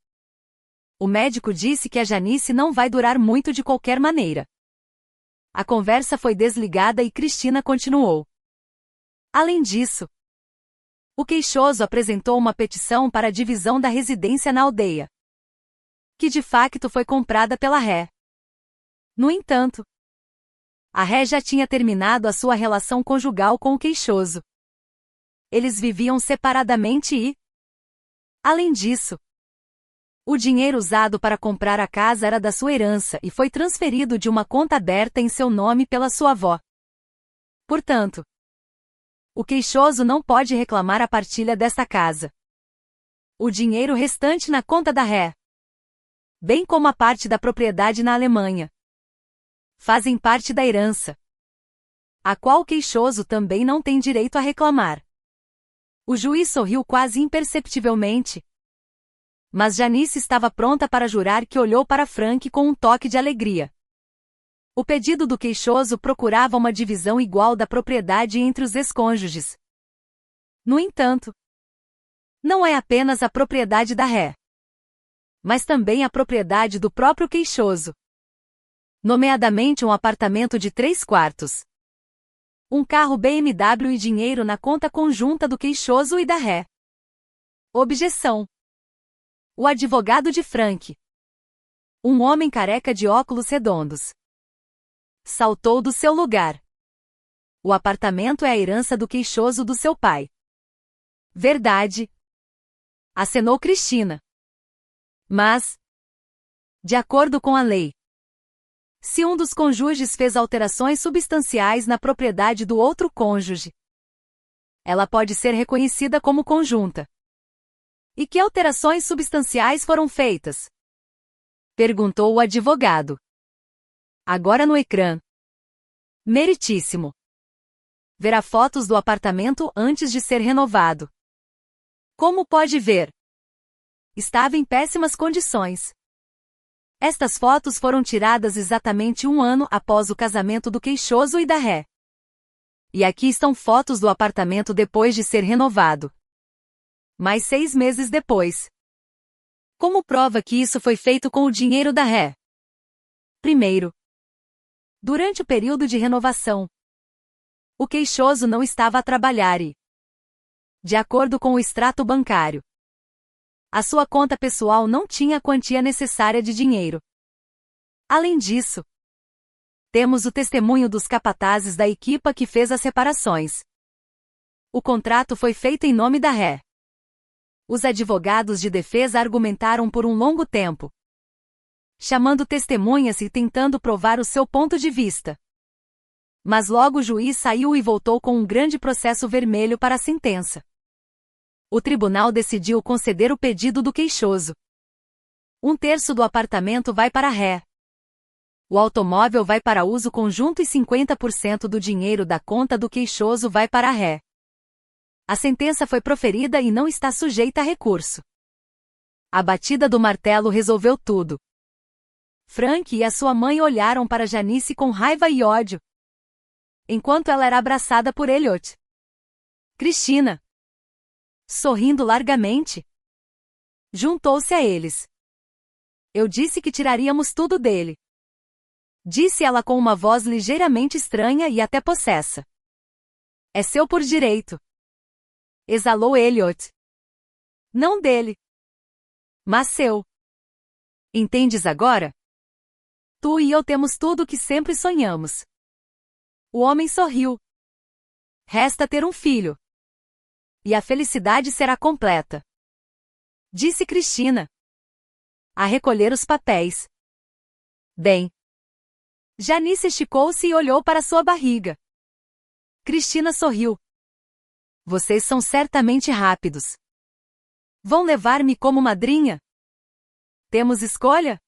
O médico disse que a Janice não vai durar muito de qualquer maneira. A conversa foi desligada e Cristina continuou. Além disso, o queixoso apresentou uma petição para a divisão da residência na aldeia, que de facto foi comprada pela ré. No entanto, a ré já tinha terminado a sua relação conjugal com o queixoso. Eles viviam separadamente e, além disso, o dinheiro usado para comprar a casa era da sua herança e foi transferido de uma conta aberta em seu nome pela sua avó. Portanto, o queixoso não pode reclamar a partilha desta casa. O dinheiro restante na conta da ré, bem como a parte da propriedade na Alemanha, fazem parte da herança, a qual o queixoso também não tem direito a reclamar. O juiz sorriu quase imperceptivelmente, mas Janice estava pronta para jurar que olhou para Frank com um toque de alegria. O pedido do queixoso procurava uma divisão igual da propriedade entre os ex-cônjuges. No entanto, não é apenas a propriedade da ré, mas também a propriedade do próprio queixoso. Nomeadamente um apartamento de 3 quartos. Um carro BMW e dinheiro na conta conjunta do queixoso e da ré. Objeção. O advogado de Frank, um homem careca de óculos redondos, saltou do seu lugar. O apartamento é a herança do queixoso do seu pai. Verdade. Acenou Cristina. Mas, de acordo com a lei, se um dos cônjuges fez alterações substanciais na propriedade do outro cônjuge, ela pode ser reconhecida como conjunta. E que alterações substanciais foram feitas? Perguntou o advogado. Agora no ecrã. Meritíssimo. Verá fotos do apartamento antes de ser renovado. Como pode ver, estava em péssimas condições. Estas fotos foram tiradas exatamente 1 ano após o casamento do queixoso e da ré. E aqui estão fotos do apartamento depois de ser renovado. Mais 6 meses depois. Como prova que isso foi feito com o dinheiro da ré? Primeiro, durante o período de renovação, o queixoso não estava a trabalhar e, de acordo com o extrato bancário, a sua conta pessoal não tinha a quantia necessária de dinheiro. Além disso, temos o testemunho dos capatazes da equipa que fez as reparações. O contrato foi feito em nome da ré. Os advogados de defesa argumentaram por um longo tempo, chamando testemunhas e tentando provar o seu ponto de vista. Mas logo o juiz saiu e voltou com um grande processo vermelho para a sentença. O tribunal decidiu conceder o pedido do queixoso. 1/3 do apartamento vai para a ré. O automóvel vai para uso conjunto e 50% do dinheiro da conta do queixoso vai para a ré. A sentença foi proferida e não está sujeita a recurso. A batida do martelo resolveu tudo. Frank e a sua mãe olharam para Janice com raiva e ódio, enquanto ela era abraçada por Elliot. Cristina, sorrindo largamente, juntou-se a eles. Eu disse que tiraríamos tudo dele, disse ela com uma voz ligeiramente estranha e até possessa. É seu por direito, exalou Elliot. Não dele, mas seu. Entendes agora? Tu e eu temos tudo o que sempre sonhamos. O homem sorriu. Resta ter um filho. E a felicidade será completa. Disse Cristina. A recolher os papéis. Bem. Janice esticou-se e olhou para sua barriga. Cristina sorriu. Vocês são certamente rápidos. Vão levar-me como madrinha? Temos escolha?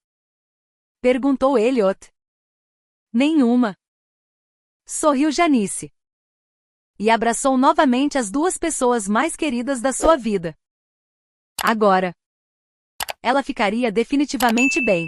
Perguntou Elliot. Nenhuma. Sorriu Janice. E abraçou novamente as duas pessoas mais queridas da sua vida. Agora. Ela ficaria definitivamente bem.